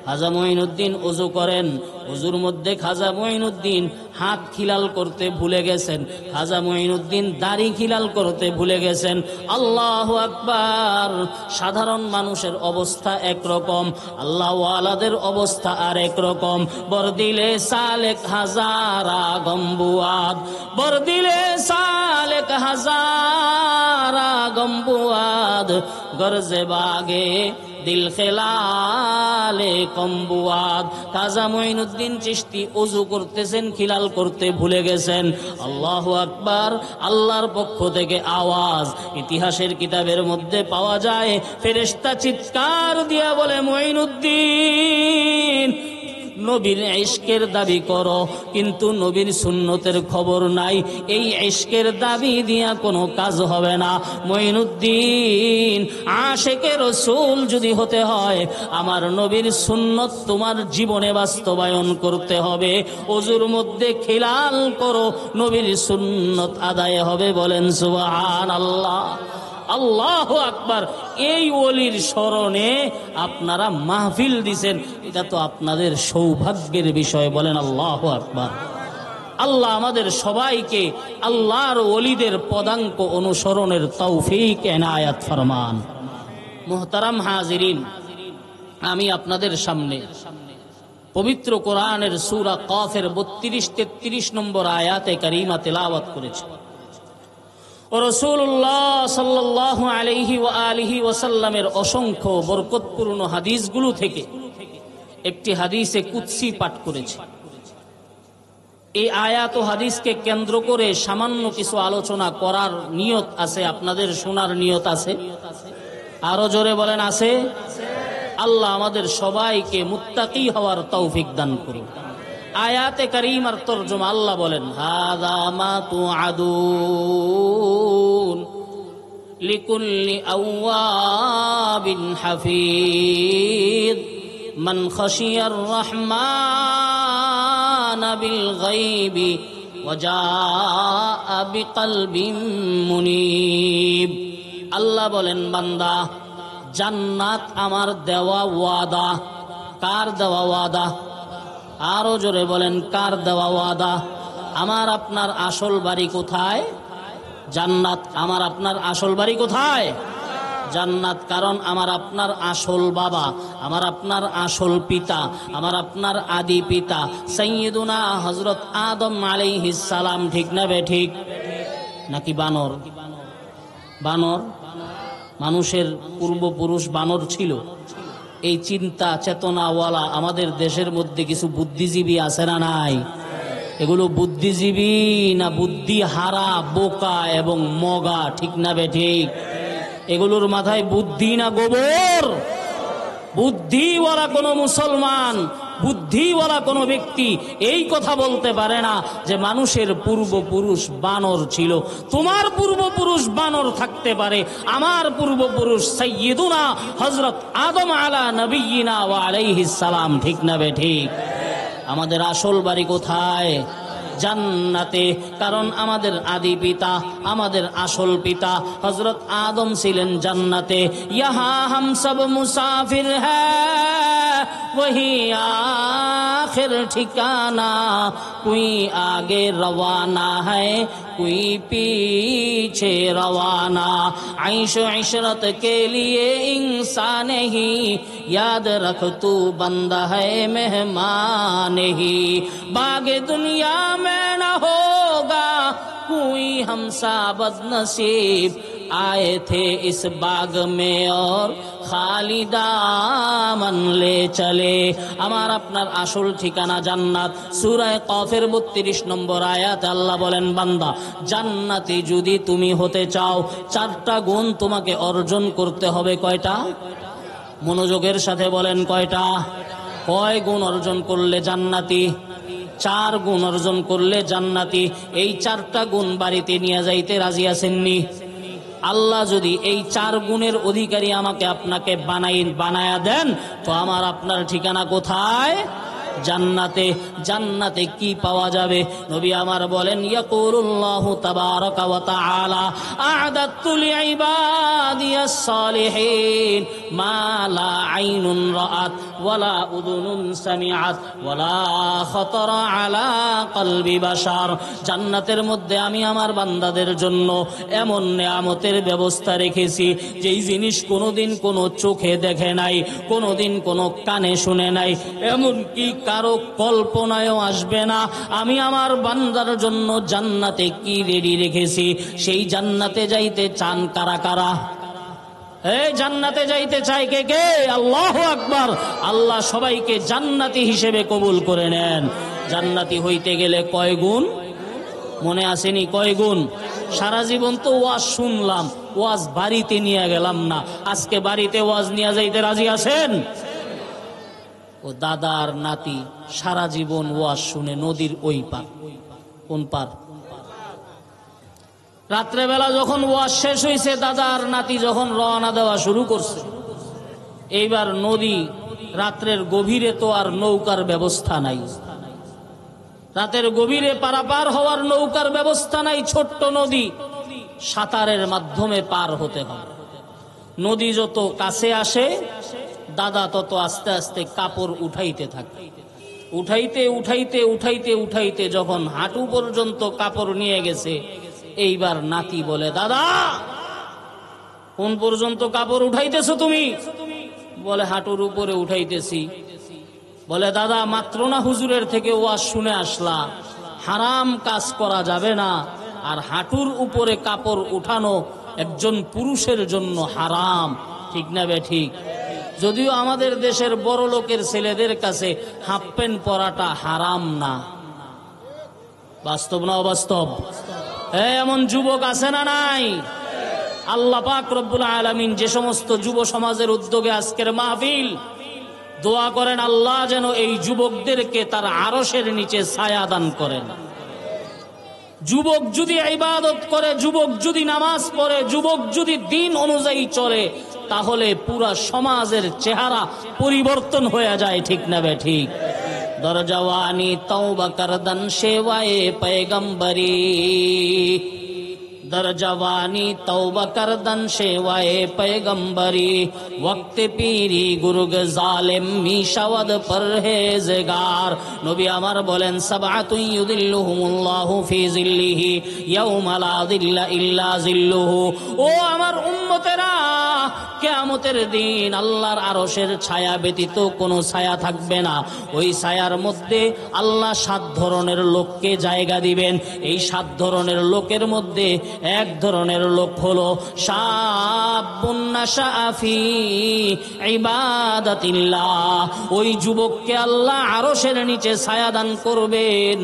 খাজা মুঈনুদ্দিন ওযু করেন, ওযুর মধ্যে খাজা মুঈনুদ্দিন হাত খিলাল করতে ভুলে গেছেন, খাজা মুঈনুদ্দিন দাড়ি খিলাল করতে ভুলে গেছেন। আল্লাহু আকবার। সাধারণ মানুষের অবস্থা একরকম, আল্লাহওয়ালাদের অবস্থা আর একরকম। বরদিলে সালেক হাজারা গম্বুয়াদ, বরদিলে সালেক হাজারা গম্বুয়াদ, গরজে বাগে দিল খেলালে কম্বুয়াদ। খাজা মুঈনুদ্দিন চিশতি ওযু করতেছেন, খিলাল করতে ভুলে গেছেন। আল্লাহু আকবার। আল্লাহর পক্ষ থেকে আওয়াজ ইতিহাসের কিতাবের মধ্যে পাওয়া যায়, ফেরেশতা চিৎকার দিয়া বলে, মুঈনুদ্দিন, নবীর ইশকের দাবি করো কিন্তু নবীর সুন্নতের খবর নাই, এই ইশকের দাবি দিয়া কোনো কাজ হবে না। মুঈনুদ্দিন, আশিকে রাসূল যদি হতে হয় আমার নবীর সুন্নত তোমার জীবনে বাস্তবায়ন করতে হবে। ওযুর মধ্যে খিলাল করো, নবীর সুন্নত আদায় হবে। বলেন সুবহানাল্লাহ। আল্লাহু আকবার। এই ওলির স্মরণে আপনারা মাহফিল দিছেন, এটা তো আপনাদের সৌভাগ্যের বিষয়। বলেন আল্লাহু আকবার। আল্লাহ আমাদের সবাইকে আল্লাহর ওলিদের পদাঙ্ক অনুসরণের তৌফিক এনায়াত ফরমান। মুহতারাম হাজিরিন, আমি আপনাদের সামনে পবিত্র কোরআনের সূরা কফের 32-33 নম্বর আয়াতে কারিমা তেলাওয়াত করেছি। রাসূলুল্লাহ সাল্লাল্লাহু আলাইহি ওয়া আলিহি ওয়াসাল্লামের অসংখ্য বরকতপূর্ণ হাদিসগুলো থেকে একটি হাদিসে কুদসি পাঠ করেছি। এই আয়াত ও হাদিসকে কেন্দ্র করে সামান্য কিছু আলোচনা করার নিয়ত আছে, আপনাদের শোনার নিয়ত আছে। আরো জোরে বলেন আছে। আল্লাহ আমাদের সবাইকে মুত্তাকি হওয়ার তৌফিক দান করুন। আয়াতে কারিমার তরজমা আল্লাহ বলেন, হাযা মা তুআদুন লিকুল্লি আওয়াবিন حفيظ من خشي الرحمن بالغيب وجاء بقلب منيب আল্লাহ বলেন বান্দা জান্নাত আমার দেওয়া ওয়াদা কার দেওয়া ওয়াদা আরো জোরে বলেন কার দেওয়া ওয়াদা আমার আপনার আসল বাড়ি কোথায় জান্নাত আমার আপনার আসল বাড়ি কোথায় জান্নাত কারণ আমার আপনার আসল বাবা আমার আপনার আসল পিতা আমার আপনার আদি পিতা সাইয়্যিদুনা হযরত আদম আলাইহিস সালাম ঠিক না বে ঠিক নাকি বানর বানর মানুষের পূর্বপুরুষ বানর ছিল এই চিন্তা চেতনাওয়ালা আমাদের দেশের মধ্যে কিছু বুদ্ধিজীবী আছে না নাই এগুলো বুদ্ধিজীবী না বুদ্ধি হারা বোকা এবং মগা ঠিক না বে ঠিক এগুলোর মাথায় বুদ্ধি না গোবর বুদ্ধিওয়ালা কোনো মুসলমান বুদ্ধিওয়ালা কোনো ব্যক্তি এই কথা বলতে পারে না যে মানুষের পূর্বপুরুষ বানর ছিল তোমার পূর্বপুরুষ বানর থাকতে পারে আমার পূর্বপুরুষ সাইয়্যিদুনা হযরত আদম আলা নবিয়িনা ওয়া আলাইহিস সালাম ঠিক না বে ঠিক আমাদের আসল বাড়ি কোথায় জান্নাতে কারণ আমাদের আদি পিতা আমাদের আসল পিতা হযরত আদম ছিলেন জান্নাতে ইহা হাম সব মুসাফির হ্যায় वही आखिर ठिकाना कोई आगे रवाना है कोई पीछे रवाना आइश इशरत के लिए इंसान ही याद रख तू बंदा है मेहमान ही बाग दुनिया में न होगा कोई हमसा बदनसीब आए थे इस बाग में और खाली दामन ले चले আমার আপনার আসল ঠিকানা জান্নাত সূরা কফের 32 নম্বর আয়াতে আল্লাহ বলেন বান্দা জান্নাতি যদি তুমি হতে চাও চারটা গুণ তোমাকে অর্জন করতে হবে কয়টা মনোযোগের সাথে বলেন কয়টা কয় গুণ অর্জন করলে জান্নাতি চার গুণ অর্জন করলে জান্নাতি এই চারটা গুণ বাড়িতে নিয়ে যাইতে রাজি আছেননি আল্লাহ যদি এই চার গুণের অধিকারী আমাকে আপনাকে বানায়া দেন তো আমার আপনার ঠিকানা কোথায় জান্নাতে জান্নাতে কি পাওয়া যাবে নবী আমার বলেন ইয়াকুলুল্লাহু তাবারাকা ওয়া তাআলা আ'দাতু লিইবাদিয়াস সালিহিন মা লা আইনুন রাআত ওয়ালা উযুনুন সামিআত ওয়ালা খাতারা আলা কলবি বাশার জান্নাতের মধ্যে আমি আমার বান্দাদের জন্য এমন নিয়ামতের ব্যবস্থা রেখেছি যেই জিনিস কোনোদিন কোনো চোখে দেখে নাই কোনোদিন কোনো কানে শুনে নাই এমন কি কারো কল্পনায়ও আসবে না আমি আমার বান্দার জন্য জান্নাতে কি রেডি রেখেছি সেই জান্নাতে যাইতে চান কারা কারা এই জান্নাতে যাইতে চায় কে কে আল্লাহু আকবার আল্লাহ সবাইকে জান্নাতি হিসেবে কবুল করে নেন জান্নাতি হইতে গেলে কয় গুণ মনে আসেনি কয় গুণ সারা জীবন তো ওয়াজ শুনলাম ওয়াজ বাড়িতে নিয়ে গেলাম না আজকে বাড়িতে ওয়াজ নিয়ে যাইতে রাজি আছেন ও দাদার নাতি সারা জীবন ওয়াজ শুনে নদীর ওই পার কোন পার রাত্রেবেলা যখন ওয়াজ শেষ হয়েছে দাদার নাতি যখন রওনা দেওয়া শুরু করছে এইবার নদী রাত্রের গভীরে তো আর নৌকার ব্যবস্থা নাই রাতের গভীরে পারাপার হওয়ার নৌকার ব্যবস্থা নাই ছোট্ট নদী সাঁতারের মাধ্যমে পার হতে হয় নদী যত কাছে আসে দাদা তত আস্তে আস্তে কাপড় উঠাইতে থাকে উঠাইতে উঠাইতে উঠাইতে উঠাইতে যখন হাঁটু পর্যন্ত কাপড় নিয়ে গেছে এইবার নাতি বলে দাদা কোন পর্যন্ত কাপড় উঠাইতেছো তুমি বলে হাঁটুর উপরে উঠাইতেছি বলে দাদা মাত্র না হুজুরের থেকে ওয়াজ শুনে আসলা হারাম কাজ করা যাবে না আর হাঁটুর উপরে কাপড় উঠানো একজন পুরুষের জন্য হারাম ঠিক না বে ঠিক যদিও আমাদের দেশের বড় লোকের ছেলেদের কাছে হাফ প্যান্ট পরাটা হারাম না বাস্তব না অবাস্তব এমন যুবক আছে না নাই আল্লাহ পাক রব্বুল আলামিন যে সমস্ত যুব সমাজের উদ্যোগে আজকের মাহফিল দোয়া করেন আল্লাহ যেন এই যুবকদেরকে তার আরশের নিচে ছায়া দান করেন যুবক যদি ইবাদত করে যুবক যদি নামাজ পড়ে যুবক যদি দিন অনুযায়ী চলে তাহলে পুরা সমাজের চেহারা পরিবর্তন হয়ে যায়, ঠিক না বে ঠিক? দরজওয়ানি তওবা করদন সেওয়ায়ে পয়গম্বরি, दरजवानी तौबा करदन शेवाए पैगंबरी, वक्त पीरी गुरुग जालिम मीशावद परहेजगार। नबी अमर बोलेन सबअतुन युदिल्लुहुमुल्लाहु फी जिल्लिहि यौमा ला जिल्ला इल्ला जिल्लुहु। ओ अमर उम्मतेरा, কিয়ামতের দিন আল্লাহর আরশের ছায়া ব্যতীত কোনো ছায়া থাকবে না। ওই ছায়ার মধ্যে আল্লাহ 7 ধরনের লোককে জায়গা দিবেন। এই 7 ধরনের লোকের মধ্যে এক ধরনের লোক হলো শাবুন নাশা ফি ইবাদাতিল্লাহ। ওই যুবককে আল্লাহ আরশের নিচে ছায়া দান করবেন,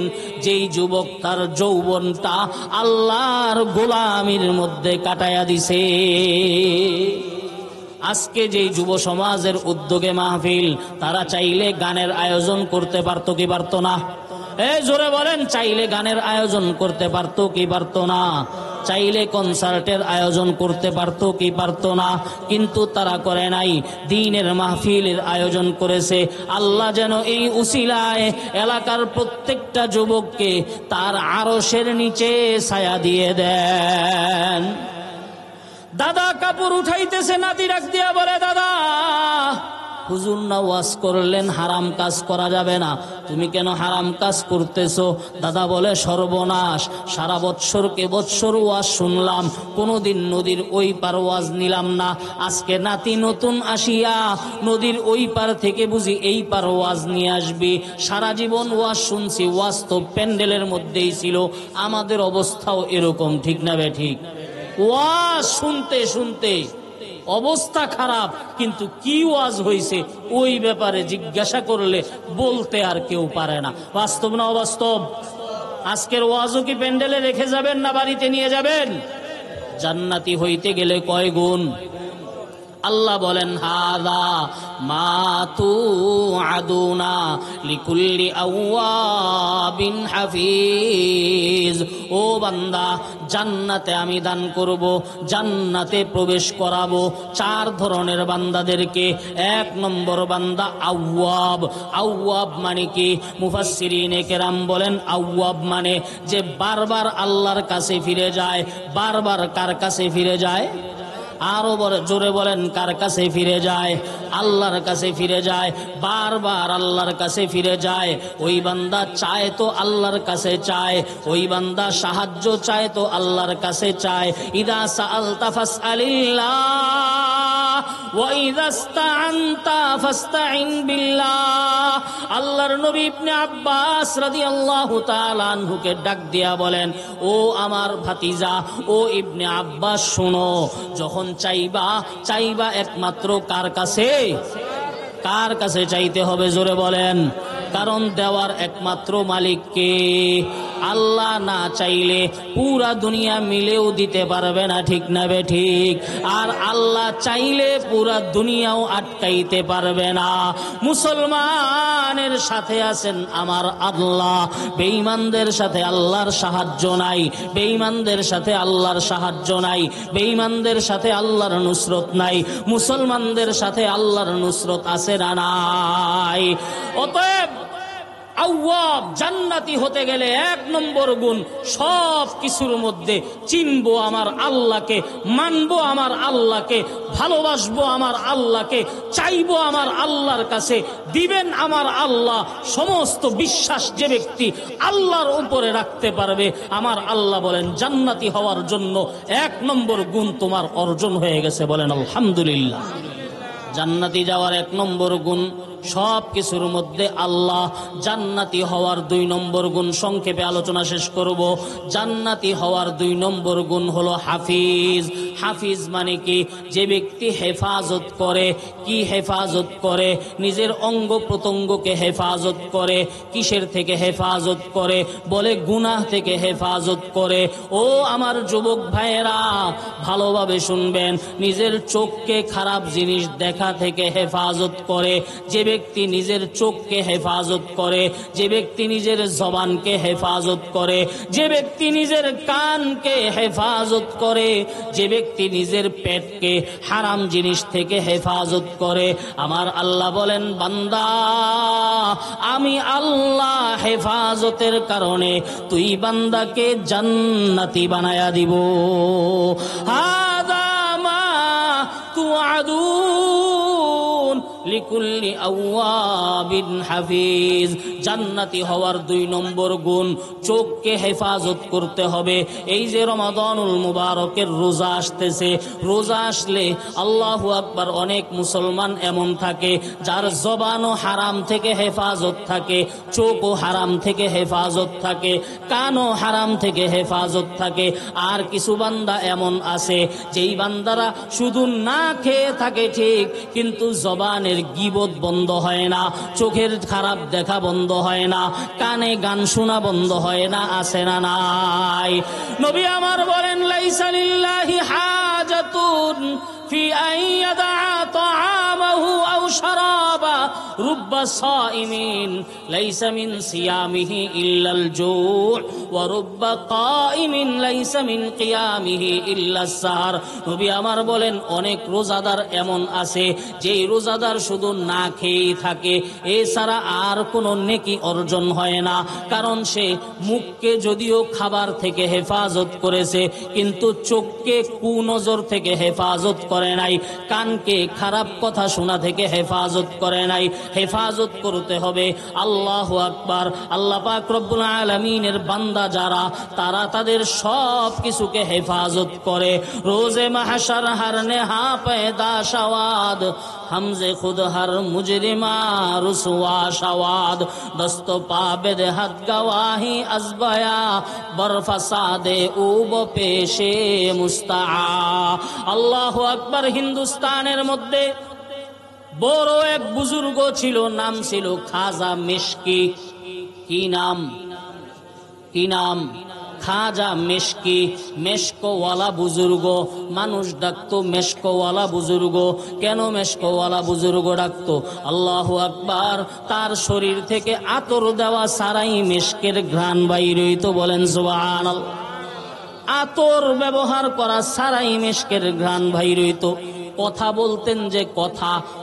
যেই যুবক তার যৌবনটা আল্লাহর গোলামির মধ্যে কাটায়া দিছে। আজকে যে যুব সমাজের উদ্যোগে মাহফিল, তারা চাইলে গানের আয়োজন করতে পারতো কি পারতো না? এই জোরে বলেন, চাইলে গানের আয়োজন করতে পারতো কি পারতো না? চাইলে কনসার্টের আয়োজন করতে পারতো কি পারতো না? কিন্তু তারা করে নাই, দ্বীনের মাহফিলের আয়োজন করেছে। আল্লাহ যেন এই উসিলায় এলাকার প্রত্যেকটা যুবককে তার আরশের নিচে ছায়া দিয়ে দেন। দাদা কাপড় উঠাইতেছে, নাতি ডাক দিয়া বলে, দাদা হুজুর না ওয়াজ করলেন হারাম কাজ করা যাবে না, তুমি কেন হারাম কাজ করতেছো? দাদা বলে, সর্বনাশ, সারা বৎসরকে বৎসর ওয়াজ শুনলাম, কোনোদিন নদীর ওই পার ওয়াজ নিলাম না। আজকে নাতি নতুন আসিয়া নদীর ওই পার থেকে বুঝি এই পার ওয়াজ নিয়ে আসবি। সারা জীবন ওয়াজ শুনছি, ওয়াজ তো প্যান্ডেলের মধ্যেই ছিল। আমাদের অবস্থাও এরকম, ঠিক না বে ঠিক? ওয়াজ শুনতে শুনতে অবস্থা খারাপ, কিন্তু কি ওয়াজ হয়েছে ওই ব্যাপারে জিজ্ঞাসা করলে বলতে আর কেউ পারে না। বাস্তব না অবাস্তব? আজকের ওয়াজও কি প্যান্ডেলে রেখে যাবেন না বাড়িতে নিয়ে যাবেন? জান্নাতি হইতে গেলে কয় গুণ? আল্লাহ বলেন, হাদা মা তুআদুনা লিকুল্লি আওয়াবিন হাফিজ। ও বান্দা, জান্নাতে আমি দান করব, জান্নাতে প্রবেশ করাবো 4 ধরনের বান্দাদেরকে। 1 নম্বর বান্দা আওয়াব। আওয়াব মানে কি? মুফাসসিরিনে কেরাম বলেন, আওয়াব মানে যে বারবার আল্লাহর কাছে ফিরে যায়। বারবার কার কাছে ফিরে যায়? আরো জোরে বলেন, কার কাছে ফিরে যায়? আল্লাহর কাছে ফিরে যায়, বারবার আল্লাহর কাছে ফিরে যায়। ওই বান্দা চায় তো আল্লাহর কাছে চায়, ওই বান্দা সাহায্য চায় তো আল্লাহর কাছে চায়। ইদা সাআলতা ফাসআলিল্লাহ ওয়া ইযা ইসতাআনতা ফাসতাইন বিল্লাহ। আল্লাহর নবী ইবনে আব্বাস রাদিয়াল্লাহু তাআলা আনহুকে ডাক দিয়া বলেন, ও আমার ভাতিজা, ও ইবনে আব্বাস, শুনো, যখন চাইবা একমাত্র কার কাছে? কার কাছে চাইতে হবে? জোরে বলেন। কারণ দেওয়ার একমাত্র মালিক কে? আল্লাহ না চাইলে পুরা দুনিয়া মিলেও দিতে পারবে না, ঠিক না বে ঠিক? আর আল্লাহ চাইলে পুরা দুনিয়াও আটকাইতে পারবে না। মুসলমানের সাথে আছেন আমার আল্লাহ, বেঈমানদের সাথে আল্লাহর সাহায্য নাই। বেঈমানদের সাথে আল্লাহর সাহায্য নাই, বেঈমানদের সাথে আল্লাহর নুসরত নাই। মুসলমানদের সাথে আল্লাহর নুসরত আছে না নাই? অতএব আওয়াব জান্নাতি হতে গেলে 1 নম্বর গুণ, সব কিছুর মধ্যে চিনবো আমার আল্লাহকে, মানবো আমার আল্লাহকে, ভালোবাসবো আমার আল্লাহকে, চাইবো আমার আল্লাহর কাছে, দিবেন আমার আল্লাহ। সমস্ত বিশ্বাস যে ব্যক্তি আল্লাহর উপরে রাখতে পারবে, আমার আল্লাহ বলেন জান্নাতি হওয়ার জন্য 1 নম্বর গুণ তোমার অর্জন হয়ে গেছে। বলেন আলহামদুলিল্লাহ। জান্নাতি যাওয়ার 1 নম্বর গুণ, সব কিছুর মধ্যে আল্লাহ। জান্নাতি হওয়ার 2 নম্বর গুণ, সংক্ষেপে আলোচনা শেষ করব। জান্নাতি হওয়ার 2 নম্বর গুণ হলো হাফিজ। হাফিজ মানে কি? যে ব্যক্তি হেফাজত করে। কি হেফাজত করে? নিজের অঙ্গ প্রত্যঙ্গকে হেফাজত করে। কিসের থেকে হেফাজত করে? বলে গুনাহ থেকে হেফাজত করে। ও আমার যুবক ভাইয়েরা, ভালোভাবে শুনবেন, নিজের চোখকে খারাপ জিনিস দেখা থেকে হেফাজত করে। যে ব্যক্তি নিজের চোখকে হেফাজত করে, যে ব্যক্তি নিজের জবানকে হেফাজত করে, যে ব্যক্তি নিজের কানকে হেফাজত করে, যে ব্যক্তি নিজের পেটকে হারাম জিনিস থেকে হেফাজত করে, আমার আল্লাহ বলেন বান্দা আমি আল্লাহ হেফাজতের কারণে তুই বান্দাকে জান্নাতি বানায়া দিব। হাদা মা তুআদুন লিকুল্লি আওয়াবিন হাফিজ। জান্নাতি হওয়ার 2 নম্বর গুণ, চোখকে হেফাজত করতে হবে। এই যে রমাদানুল মুবারকের রোজা আসতেছে, রোজা আসলে আল্লাহু আকবার, অনেক মুসলমান এমন থাকে যার জবানও হারাম থেকে হেফাজত থাকে, চোখও হারাম থেকে হেফাজত থাকে, কানও হারাম থেকে হেফাজত থাকে। আর কিছু বান্দা এমন আছে যেই বান্দারা শুধু না খেয়ে থাকে ঠিক, কিন্তু জবানের গীবত বন্ধ হয় না, চোখের খারাপ দেখা বন্ধ হয় না, কানে গান শোনা বন্ধ হয় না, আছে না নাই? নবী আমার বলেন লাইসা লিল্লাহি হাজাতুন ফি আন ইয়াদা তাআমাহু আও শারাবা রুব্বা সাইমিন লাইসা মিন সিয়ামিহি ইল্লাল জু' ওয়া রুব্বা কাইমিন লাইসা মিন কিয়ামিহি ইল্লাস সাহর। নবী আমার বলেন অনেক রোজাদার এমন আছে যেই রোজাদার শুধু না খেয়েই থাকে, এছাড়া আর কোনো নেকি অর্জন হয় না। কারণ সে মুখকে যদিও খাবার থেকে হেফাজত করেছে, কিন্তু চোখকে কুনজর থেকে হেফাজত করে নাই, কানকে খারাপ কথা শোনা থেকে হেফাজত করে নাই। হেফাজত করতে হবে। আল্লাহু আকবার। আল্লাহ পাক রব্বুল আলামিনের বান্দা যারা, তারা তাদের সব কিছুকে হেফাজত করে। রোজে মাহশর হর নেহা पैदा शवाद हमजे खुद हर मुजरिमा रुसवा शवाद दस्तो पाबेद हद गवाही अजबया बरफसादे ऊब पेशे मुस्ता। আল্লাহু আকবার। হিন্দুস্তানের মধ্যে বড় এক বুজুর্গ ছিল, নাম ছিল খাজা মিশকি। কি নাম? কি নাম? খাজা মেশকি। মেশকওয়ালা বুজুর্গ, মানুষ ডাকতো মেশকওয়ালা বুজুর্গ। কেন মেশকওয়ালা বুজুর্গ ডাকতো? আল্লাহু আকবার। তার শরীর থেকে আতর দেওয়া সারাই মেশকের ঘ্রাণ বাইর হইতো। বলেন সুবহানাল্লাহ। আতর ব্যবহার করা সারাই মেশকের ঘ্রাণ বাইর হইতো। কথা বলতেন যে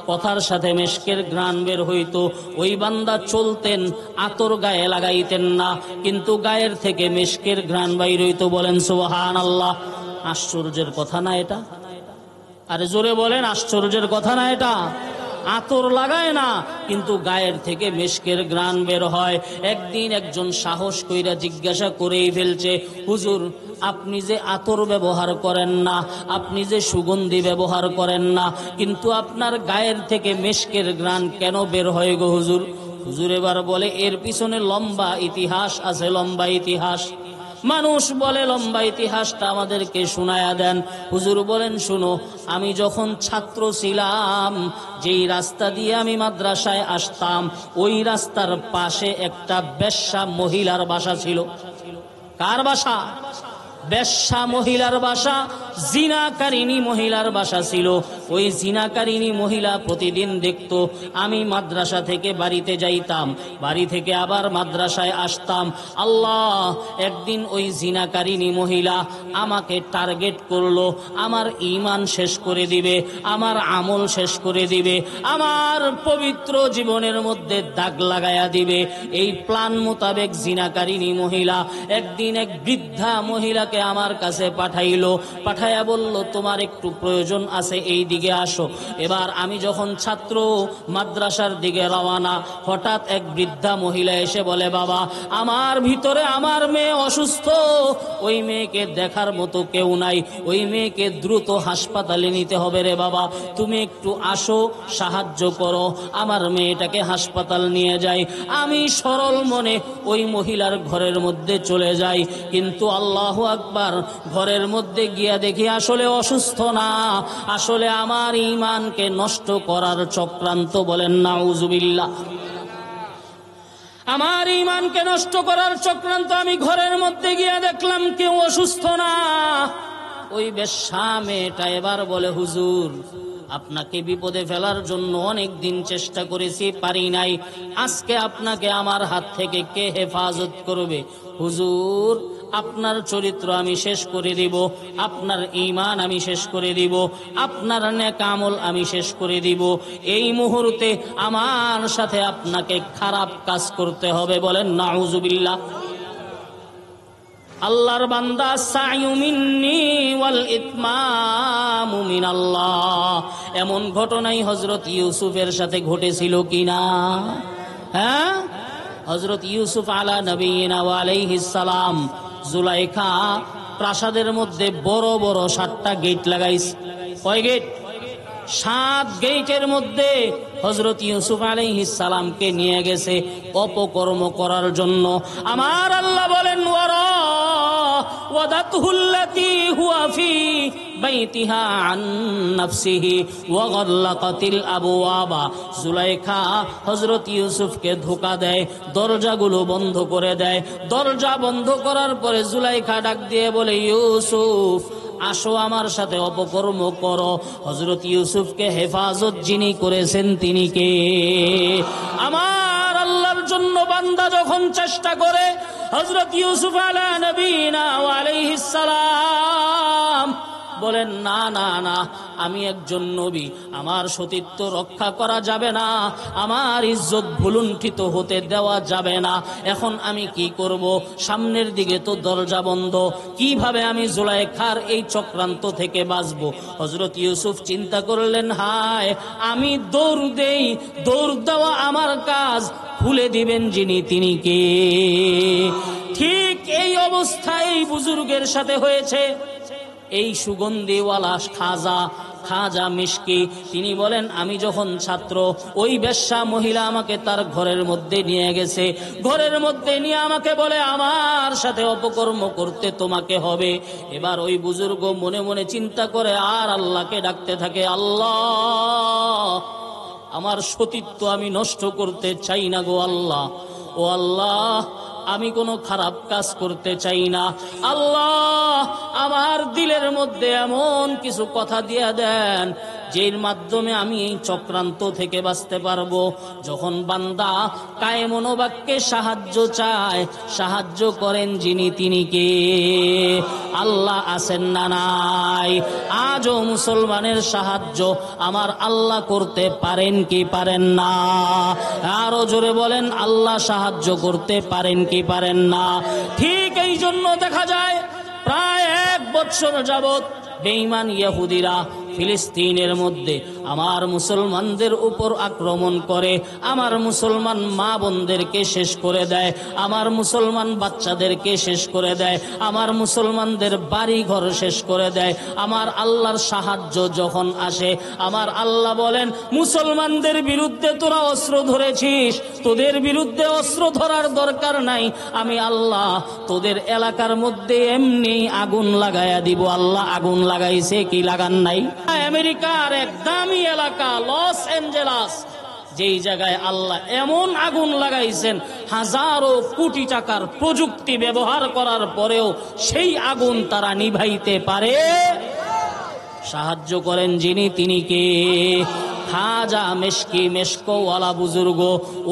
কথার সাথে মেশকের ঘ্রাণ বের হইতো। ওই বান্দা চলতেন, আতর গায়ে লাগাইতেন না, কিন্তু গায়ের থেকে মেশকের ঘ্রাণ বাইর হইতো। বলেন সুবহানাল্লাহ। আশ্চর্যের কথা না এটা? আরে জোরে বলেন, আশ্চর্যের কথা না এটা? আতর লাগায় না, কিন্তু গায়ের থেকে মেশকের ঘ্রাণ বের হয়। একদিন একজন সাহস কইরা জিজ্ঞাসা করেই ফেলছে, হুজুর আপনি যে আতর ব্যবহার করেন না, আপনি যে সুগন্ধি ব্যবহার করেন না, কিন্তু আপনার গায়ের থেকে মেশকের ঘ্রাণ কেন বের হয় গো হুজুর? হুজুর এবার বলে এর পিছনে লম্বা ইতিহাস আছে, লম্বা ইতিহাস। মানুষ বলে লম্বা ইতিহাসটা আমাদেরকে শোনায়া দেন। হুজুর বলেন শুনো, আমি যখন ছাত্র ছিলাম, যেই রাস্তা দিয়ে আমি মাদ্রাসায় আসতাম, ওই রাস্তার পাশে একটা বেশ্যা মহিলার বাসা ছিল। কার বাসা? বেশ্যা মহিলার বাসা, জিনাকারিনী মহিলার বাসা ছিল। ওই জিনাকারিনী মহিলা প্রতিদিন দেখতো আমি মাদ্রাসা থেকে বাড়িতে যাইতাম, বাড়ি থেকে আবার মাদ্রাসায় আসতাম। আল্লাহ, একদিন ওই জিনাকারিনী মহিলা আমাকে টার্গেট করলো, আমার ঈমান শেষ করে দিবে, আমার আমল শেষ করে দিবে, আমার পবিত্র জীবনের মধ্যে দাগ লাগায়া দিবে। এই প্ল্যান মোতাবেক জিনাকারিনী মহিলা একদিন এক বৃদ্ধা মহিলাকে আমার কাছে পাঠাইলো। পাঠাইয়া বলল তোমার একটু প্রয়োজন আছে, এই দিকে আসো। এবার আমি যখন ছাত্র মাদ্রাসার দিকে রওনা, হঠাৎ এক বৃদ্ধা মহিলা এসে বলে, বাবা আমার ভিতরে আমার মেয়ে অসুস্থ, ওই মেয়েকে দেখার মতো কেউ নাই, ওই মেয়েকে দ্রুত হাসপাতালে নিতে হবে রে বাবা, তুমি একটু আসো, সাহায্য করো, আমার মেয়েটাকে হাসপাতাল নিয়ে যাই। আমি সরল মনে ওই মহিলার ঘরের মধ্যে চলে যাই, কিন্তু আল্লাহু আকবার, ঘরের মধ্যে গিয়া দেখি আসলে অসুস্থ না, আসলে আমার ঈমানকে নষ্ট করার চক্রান্ত। বলেন নাউজুবিল্লাহ। আমার ঈমানকে নষ্ট করার চক্রান্ত। আমি ঘরের মধ্যে গিয়া দেখলাম কেউ অসুস্থ না। ওই বেশ্যা মেয়েটা এবার বলে, হুজুর আপনাকে বিপদে ফেলার জন্য অনেক দিন চেষ্টা করেছি, পারি নাই। আজকে আপনাকে আমার হাত থেকে কে হেফাজত করবে? হুজুর, আপনার চরিত্র আমি শেষ করে দিব, আপনার ঈমান আমি শেষ করে দিব, আপনার নেক আমল আমি শেষ করে দিব। এই মুহূর্তে আমার সাথে আপনাকে খারাপ কাজ করতে হবে। বলেন নাউজুবিল্লাহ। আল্লাহর বান্দা, সাইয়ু মিন্নি ওয়াল ইতমামু মিনাল্লাহ। এমন ঘটনাই হযরত ইউসুফের সাথে ঘটেছিল কিনা? হ্যাঁ, হযরত ইউসুফ আলা নবিয়িনা ওয়া আলাইহিস সালাম, জুলাইখা প্রাসাদের মধ্যে বড় বড় 7টা গেট লাগাইছে। কয় গেট? 7 গেটের মধ্যে হযরত ইউসুফ আলাইহিস সালামকে নিয়ে গেছে অপকর্ম করার জন্য। আমার আল্লাহ বলেন, ওয়ারা ওয়াদাতহুল্লাতী হুয়া ফি বাইতিহা আন নাফসিহি ওয়া গাল্লাকাতিল আবওয়াবা। জুলাইখা হযরত ইউসুফকে ধোঁকা দেয়, দরজাগুলো বন্ধ করে দেয়। দরজা বন্ধ করার পরে জুলাইখা ডাক দিয়ে বলে, ইউসুফ আসো আমার সাথে অপকর্ম করো। হযরত ইউসুফকে হেফাজত যিনি করেছেন তিনি কে? আমার আল্লাহর জন্য বান্দা যখন চেষ্টা করে, হযরত ইউসুফ আলা নবিয়িনা ওয়া আলাইহিস সালাম বলেন, না না না, আমি একজন নবী, আমার সতীত্ব রক্ষা করা যাবে না, আমার ইজ্জত ভুলুণ্ঠিত হতে দেওয়া যাবে না। এখন আমি কি করব? সামনের দিকে তো দরজা বন্ধ, কিভাবে আমি জুলাইখার এই চক্রান্ত থেকে বাঁচব? হযরত ইউসুফ চিন্তা করলেন, হায়, আমি দৌড় দেই, দৌড় দেওয়া আমার কাজ, খুলে দিবেন যিনি তিনি কে? ঠিক এই অবস্থা এই বুজুর্গের সাথে হয়েছে। এই সুগন্ধিওয়ালা খাজা মিশকি, তিনি বলেন, আমি যখন ছাত্র, ওই বেশ্যা মহিলা আমাকে তার ঘরের মধ্যে নিয়ে গেছে। ঘরের মধ্যে নিয়ে আমাকে বলে, আমার সাথে অপকর্ম করতে তোমাকে হবে। এবার ওই বুজুর্গ মনে মনে চিন্তা করে আর আল্লাহকে ডাকতে থাকে, আল্লাহ, আমার সতীত্ব আমি নষ্ট করতে চাই না গো আল্লাহ। ও আল্লাহ, আমি কোনো খারাপ কাজ করতে চাই না। আল্লাহ, আমার দিলের মধ্যে এমন কিছু কথা দিয়ে দেন যের মাধ্যমে আমি এই চক্রান্ত থেকে বাঁচতে পারবো। যখন বান্দা কায়ে মনোবাক্যে সাহায্য চায়, সাহায্য করেন যিনি তিনি কে? আল্লাহ আছেন না নাই? আজও মুসলমানের সাহায্য আমার আল্লাহ করতে পারেন কি পারেন না? আরো জোরে বলেন, আল্লাহ সাহায্য করতে পারেন কি পারেন না? ঠিক এই জন্য দেখা যায় প্রায় 1 বছর যাবত বেঈমান ইহুদিরা ফিলিস্তিনের মধ্যে আমার মুসলমানদের উপর আক্রমণ করে, আমার মুসলমান মা বোনদেরকে শেষ করে দেয়, আমার মুসলমান বাচ্চাদেরকে শেষ করে দেয়, আমার মুসলমানদের বাড়ি ঘর শেষ করে দেয়। আমার আল্লাহর সাহায্য যখন আসে, আমার আল্লাহ বলেন, মুসলমানদের বিরুদ্ধে তোরা অস্ত্র ধরেছিস, তোদের বিরুদ্ধে অস্ত্র ধরার দরকার নাই, আমি আল্লাহ তোদের এলাকার মধ্যে এমনি আগুন লাগাইয়া দিব। আল্লাহ আগুন লাগাইছে কি লাগান নাই? আমেরিকার এক দামি এলাকা লস অ্যাঞ্জেলাস, যেই জায়গায় আল্লাহ এমন আগুন লাগাইছেন, হাজারো কোটি টাকার প্রযুক্তি ব্যবহার করার পরেও সেই আগুন তারা নিভাইতে পারে। সাহায্য করেন যিনি তিনি কে? খাজা মেশকি, মেশকওয়ালা বুজুর্গ,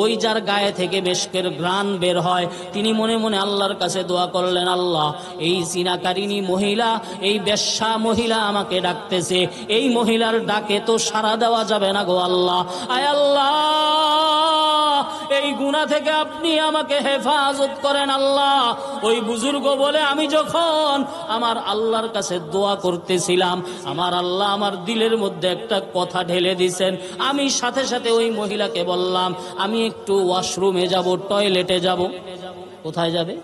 ওই যার গায়ে থেকে মেশকের ঘ্রাণ বের হয়, তিনি মনে মনে আল্লাহর কাছে দোয়া করলেন, আল্লাহ, এই জিনাকারিনী মহিলা, এই বেশ্যা মহিলা আমাকে ডাকতেছে, এই মহিলার ডাকে তো সাড়া দেওয়া যাবে না গো আল্লাহ। আয় আল্লাহ, এই গুনাহ থেকে আপনি আমাকে হেফাজত করেন আল্লাহ। ওই বুজুর্গ বলে, আমি যখন আমার আল্লাহর কাছে দোয়া করতেছিলাম, আমার আল্লাহ আমার দিলের মধ্যে একটা কথা ঢেলে দিছেন। আমি সাথে সাথে ওই মহিলাকে বললাম, আমি একটু ওয়াশরুমে যাব, টয়লেটে যাব। কোথায় যাবে?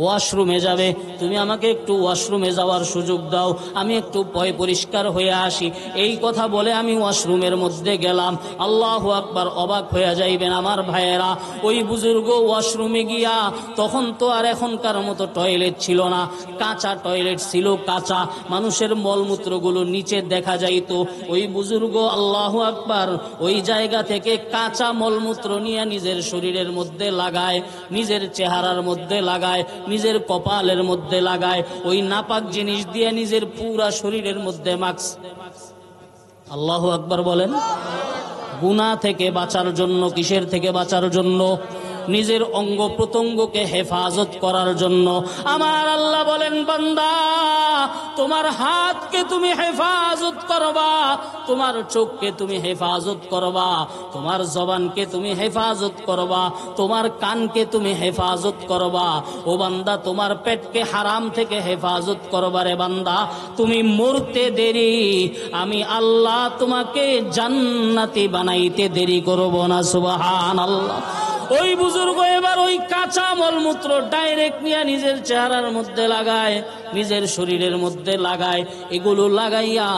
ওয়াশরুমে যাবে। তুমি আমাকে একটু ওয়াশরুমে যাওয়ার সুযোগ দাও, আমি একটু পরিষ্কার হয়ে আসি। এই কথা বলে আমি ওয়াশরুমের মধ্যে গেলাম। আল্লাহু আকবার, অবাক হয়ে যাইবেন আমার ভাইয়েরা, ওই বুজুর্গ ওয়াশরুমে গিয়া, তখন তো আর এখনকার মতো টয়লেট ছিল না, কাঁচা টয়লেট ছিল, কাঁচা, মানুষের মলমূত্রগুলো নিচে দেখা যাইতো। ওই বুজুর্গ আল্লাহু আকবার ওই জায়গা থেকে কাঁচা মলমূত্র নিয়ে নিজের শরীরের মধ্যে লাগায়, নিজের চেহারার মধ্যে লাগায়, নিজের কপালের মধ্যে লাগায়, ওই নাপাক জিনিস দিয়ে নিজের পুরা শরীরের মধ্যে মাখছে। আল্লাহু আকবার বলেন। গুনাহ থেকে বাঁচার জন্য, কিসের থেকে বাঁচার জন্য? নিজের অঙ্গ প্রত্যঙ্গকে হেফাজত করার জন্য। আমার আল্লাহ বলেন, বান্দা তোমার হাতকে তুমি হেফাজত করবা, তোমার চোখকে তুমি হেফাজত করবা, তোমার জবানকে তুমি হেফাজত করবা, তোমার কানকে তুমি হেফাজত করবা। ও বান্দা তোমার পেটকে হারাম থেকে হেফাজত করবা রে বান্দা। তুমি মরতে দেরি, আমি আল্লাহ তোমাকে জান্নাতি বানাইতে দেরি করব না। সুবহানাল্লাহ। ওই বুজুর্গ এবার ওই কাঁচা মলমূত্র ডাইরেক্ট নিয়ে নিজের চেহারার মধ্যে লাগায়, নিজের শরীরের মধ্যে লাগায়। এগুলো লাগাইয়া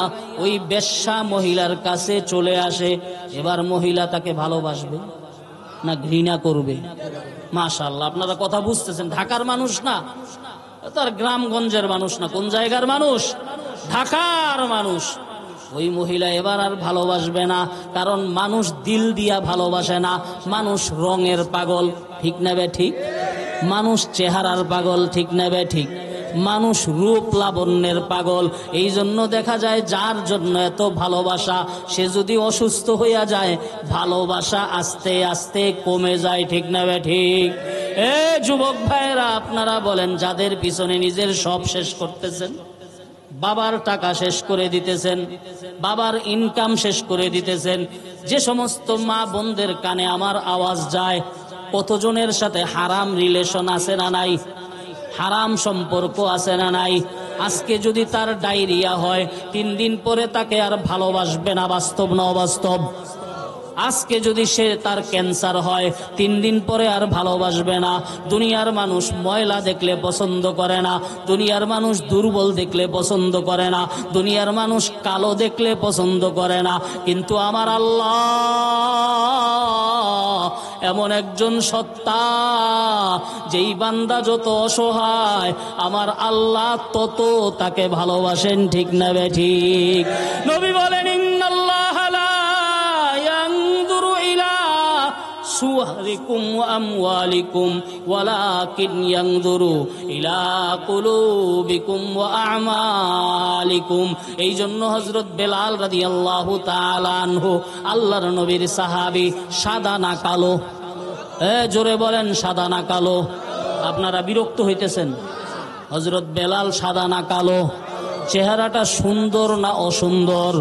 ওই বেশ্যা মহিলার কাছে চলে আসে। এবার মহিলা তাকে ভালোবাসবে না ঘৃণা করবে? মাশাআল্লাহ, আপনারা কথা বুঝতেছেন। ঢাকার মানুষ না, তার গ্রামগঞ্জের মানুষ না। কোন জায়গার মানুষ? ঢাকার মানুষ। ওই মহিলা এবার আর ভালোবাসবে না, কারণ মানুষ দিল দিয়া ভালোবাসে না, মানুষ রঙের পাগল, ঠিক নেবে ঠিক? মানুষ চেহারার পাগল, ঠিক নেবে ঠিক? মানুষ রূপ লাবণ্যের পাগল। এই জন্য দেখা যায় যার জন্য এত ভালোবাসা, সে যদি অসুস্থ হইয়া যায়, ভালোবাসা আস্তে আস্তে কমে যায়, ঠিক নেবে ঠিক? এ যুবক ভাইরা, আপনারা বলেন, যাদের পিছনে নিজের সব শেষ করতেছেন, বাবার টাকা শেষ করে দিতেছেন, বাবার ইনকাম শেষ করে দিতেছেন, যে সমস্ত মা বোনদের কানে আমার আওয়াজ যায়, কতজনের সাথে হারাম রিলেশন আছে না নাই? হারাম সম্পর্ক আছে না নাই? আজকে যদি তার ডায়রিয়া হয়, 3 দিন পরে তাকে আর ভালোবাসবে না। বাস্তব না অবাস্তব? আজকে যদি তার ক্যান্সার হয়, 3 দিন পরে আর ভালোবাসবে না। দুনিয়ার মানুষ ময়লা দেখলে পছন্দ করে না, দুনিয়ার মানুষ দুর্বল দেখলে পছন্দ করে না, দুনিয়ার মানুষ কালো দেখলে পছন্দ করে না। কিন্তু আমার আল্লাহ এমন একজন সত্তা, যেই বান্দা যত অসহায়, আমার আল্লাহ তত তাকে ভালোবাসেন, ঠিক না বে ঠিক? নবী বলেন, ইন্নাল্লাহ লা ইয়ানজুরু ইলা সুওয়ারিকুম ওয়া আমওয়ালিকুম ওয়ালাকিন ইয়ানজুরু ইলা কুলুবিকুম ওয়া আমালিকুম। এই জন্য হযরত বেলাল রাদিয়াল্লাহু তাআলা আনহু, আল্লাহর নবীর সাহাবী, সাদা না কালো? জোরে বলেন, সাদা না কালো? আপনারা বিরক্ত হইতেছেন। হযরত বেলাল সাদা না কালো? চেহারাটা সুন্দর না অসুন্দর?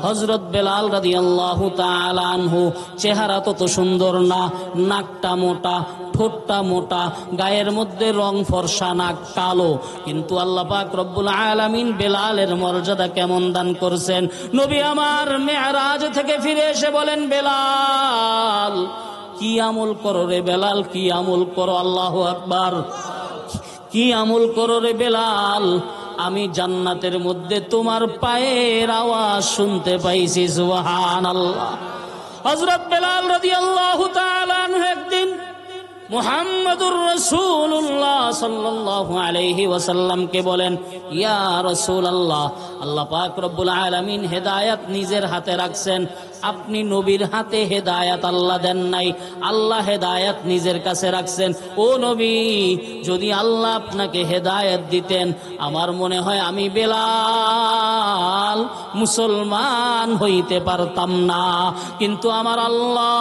হযরত বেলাল রাদিয়াল্লাহু তাআলা আনহু চেহারা তত সুন্দর না, নাকটা মোটা, ঠোঁটটা মোটা, গায়ের মধ্যে রং ফর্সা, নাক কালো। কিন্তু আল্লাহ পাক রব্বুল আলামিন বেলালের মর্যাদা কেমন দান করছেন। নবী আমার মেরাজ থেকে ফিরে এসে বলেন, বেলাল কি আমল করো রে বেলাল, কি আমল করো? আল্লাহু আকবার। কি আমল করো রে বেলাল? আমি জান্নাতের মধ্যে তোমার পায়ের আওয়াজ শুনতে পাইছি। সুবহানাল্লাহ। হযরত বেলাল রাদিয়াল্লাহু তাআলা আনহু একদিন মুহাম্মদুর রাসূলুল্লাহ সাল্লাল্লাহু আলাইহি ওয়াসাল্লামকে বলেন, ইয়া রাসূলুল্লাহ, আল্লাহ পাক রব্বুল আলামিন হেদায়েত নিজের হাতে রাখছেন, আপনি নবীর হাতে হেদায়েত আল্লাহ দেন নাই, আল্লাহ হেদায়েত নিজের কাছে রাখছেন। ও নবী, যদি আল্লাহ আপনাকে হেদায়েত দিতেন, আমার মনে হয় আমি বেলাল মুসলমান হইতে পারতাম না। কিন্তু আমার আল্লাহ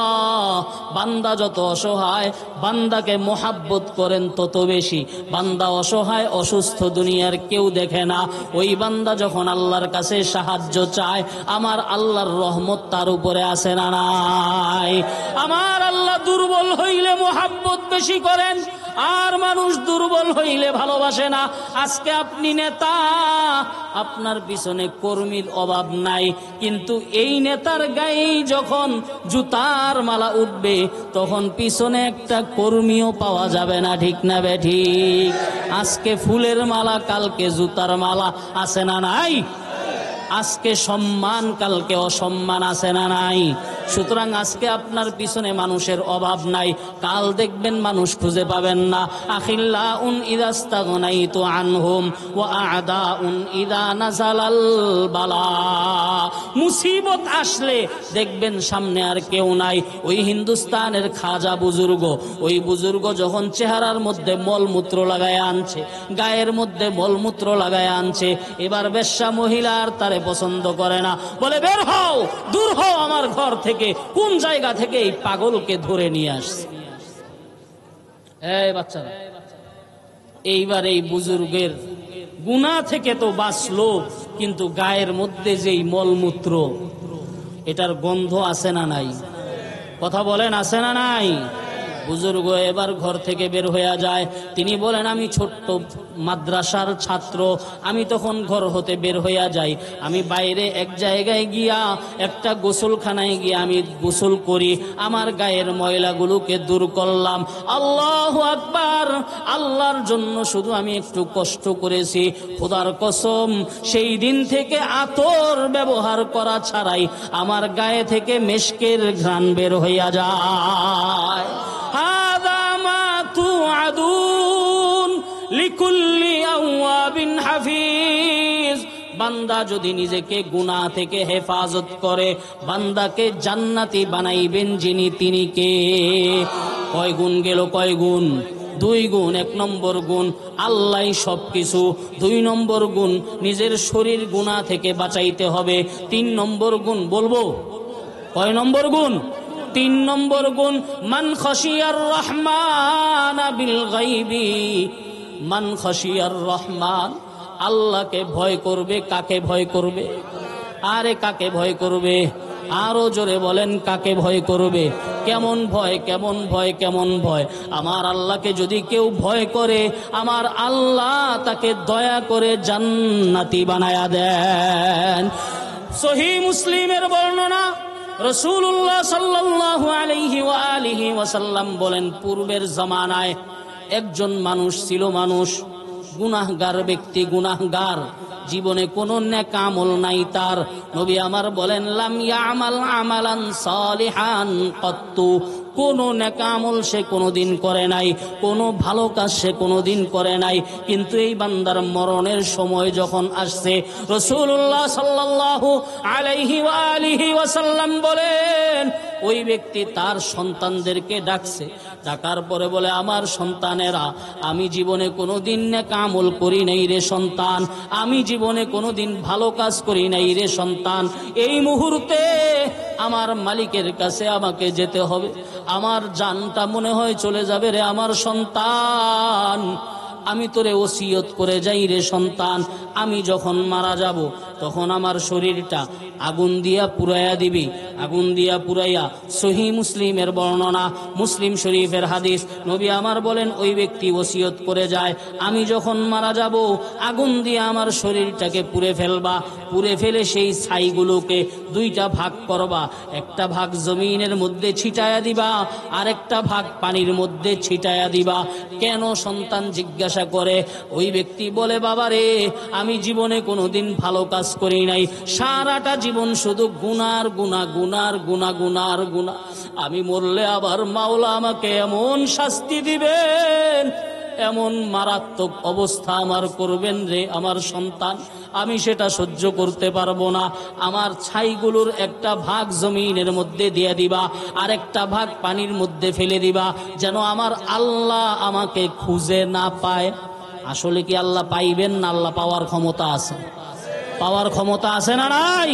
বান্দা যত অসহায়, বান্দাকে মোহাব্বত করেন তত বেশি। বান্দা অসহায়, অসুস্থ, দুনিয়ার কেউ দেখে না। ওই বান্দা যখন আল্লাহর কাছে সাহায্য চায়, আমার আল্লাহর রহমত তার উপরে আসে না নাই? আমার আল্লাহ দুর্বল হইলে মোহাব্বত বেশি করেন, আর মানুষ দুর্বল হইলে ভালোবাসে না। আজকে আপনি নেতা, আপনার পিছনে কর্মীর অভাব নাই, কিন্তু এই নেতার গায়ে যখন জুতার মালা উঠবে, তখন পিছনে একটা কর্মীও পাওয়া যাবে না, ঠিক না বে ঠিক? আজকে ফুলের মালা, কালকে জুতার মালা, আছে না নাই? আজকে সম্মান, কালকে অসম্মান, আছে না নাই? সুতরাং আজকে আপনার পিছনে মানুষের অভাব নাই, কাল দেখবেন মানুষ খুঁজে পাবেন না। আখিল্লাউন ইদাস্তাগনাইতু আনহুম ওয়া আ'দাউন ইদা নাযালাল বালা। মুসিবত আসলে দেখবেন সামনে আর কেউ নাই। ওই হিন্দুস্তানের খাজা বুজুর্গ, ওই বুজুর্গ যখন চেহারার মধ্যে মলমূত্র লাগায় আনছে, গায়ের মধ্যে মলমূত্র লাগায় আনছে, এবার বেশ্যা মহিলা আর তারে পছন্দ করে না, বলে বের হও, দূর হও আমার ঘর থেকে। কোন জায়গা থেকে এই পাগলকে ধরে নিয়ে আসছে? এই বাচ্চারা, এইবার এই বুজুর্গের গুনাহ থেকে তো বাঁচলো, কিন্তু গায়ের মধ্যে যেই মলমূত্র, এটার গন্ধ আছে না নাই? কথা বলেন, আছে না নাই? বুজুর্গ এবার ঘর থেকে বের হয়ে যায়। তিনি বলেন, আমি ছোট্ট মাদ্রাসার ছাত্র, আমি তখন ঘর হতে বের হইয়া যাই। আমি বাইরে এক জায়গায় গিয়া, একটা গোসলখানায় গিয়া আমি গোসল করি, আমার গায়ের ময়লাগুলোকে দূর করলাম। আল্লাহু আকবার, আল্লাহর জন্য শুধু আমি একটু কষ্ট করেছি। খোদার কসম, সেই দিন থেকে আতর ব্যবহার করা ছাড়াই আমার গায়ে থেকে মেশকের ঘ্রাণ বের হইয়া যায়। হাদা মা তুআদুন লিকুল্লি আওয়াবিন হাফিজ। বান্দা যদি নিজেকে গুনাহ থেকে হেফাজত করে, বান্দাকে জান্নাতি বানাইবেন যিনি, তিনি কে? কয় গুণ গেল? কয় গুণ? 2 গুণ। 1 নম্বর গুণ, আল্লাহ সবকিছু। 2 নম্বর গুণ, নিজের শরীর গুনাহ থেকে বাঁচাইতে হবে। 3 নম্বর গুণ বলবো? কয় নম্বর গুণ? 3 নম্বর গুণ, মান খাশিয়ার রহমান বিল গায়বি। মান খাশিয়ার রহমান, আল্লাহকে ভয় করবে। কাকে ভয় করবে? আরে কাকে ভয় করবে? আরো জোরে বলেন, কাকে ভয় করবে? কেমন ভয়, কেমন ভয়, কেমন ভয়? আমার আল্লাহকে যদি কেউ ভয় করে, আমার আল্লাহ তাকে দয়া করে জান্নাতি বানায়া দেন। সহিহ মুসলিমের বর্ণনা, রাসূলুল্লাহ সাল্লাল্লাহু আলাইহি ওয়া আলিহি ওয়াসাল্লাম বলেন, পূর্বের জামানায় একজন মানুষ ছিল, মানুষ গুনাহগার ব্যক্তি, গুনাহগার, জীবনে কোনো নেক আমল নাই তার। নবী আমার বলেন, লাম ইয়ামাল আমালান সালিহান কত্তু। কোনো নেক আমল সে কোনোদিন করে নাই, কোনো ভালো কাজ সে কোনোদিন করে নাই। কিন্তু এই বান্দার মরণের সময় যখন আসছে, রাসূলুল্লাহ সাল্লাল্লাহু আলাইহি ওয়া আলিহি ওয়াসাল্লাম বলেন, ওই ব্যক্তি তার সন্তানদেরকে ডাকছে। ডাকার পরে বলে, আমার সন্তানেরা, আমি জীবনে কোনোদিন নেক আমল করি নাই রে সন্তান, আমি জীবনে কোনোদিন ভালো কাজ করি নাই রে সন্তান। এই মুহূর্তে আমার মালিকের কাছে আমাকে যেতে হবে, আমার জানটা মনে হয় চলে যাবে রে আমার সন্তান। আমি তোরে ওসিয়ত করে যাই রে সন্তান, আমি যখন মারা যাব তখন আমার শরীরটা আগুন দিয়া পুরাইয়া দিবি, আগুন দিয়া পুরাইয়া। সহিহ মুসলিমের বর্ণনা, মুসলিম শরীফের হাদিস। নবী আমার বলেন, ওই ব্যক্তি ওসিয়ত করে যায়, আমি যখন মারা যাব আগুন দিয়া আমার শরীরটাকে পুড়ে ফেলবা, পুড়ে ফেলে সেই ছাইগুলোকে 2টা ভাগ করবা, একটা ভাগ জমিনের মধ্যে ছিটায়া দিবা, আরেকটা ভাগ পানির মধ্যে ছিটায়া দিবা। কেন? সন্তান জিজ্ঞাসা করে। ওই ব্যক্তি বলে, বাবা রে, আমি জীবনে কোনোদিন ভালো কাজ করি নাই, সারাটা জীবন শুধু গুনার গুনাহ, গুনার গুনাহ, গুনার গুনাহ। আমি মরলে আবার মাওলা আমাকে এমন শাস্তি দিবেন, এমন মারাত্মক অবস্থা আমার করবেন রে আমার সন্তান, আমি সেটা সহ্য করতে পারবো না। আমার ছাইগুলোর একটা ভাগ জমিনের মধ্যে দিয়ে দিবা, আর একটা ভাগ পানির মধ্যে ফেলে দিবা, যেন আমার আল্লাহ আমাকে খুঁজে না পায়। আসলে কি আল্লাহ পাইবেন না? আল্লাহ পাওয়ার ক্ষমতা আছে, পাওয়ার ক্ষমতা আছে না নাই?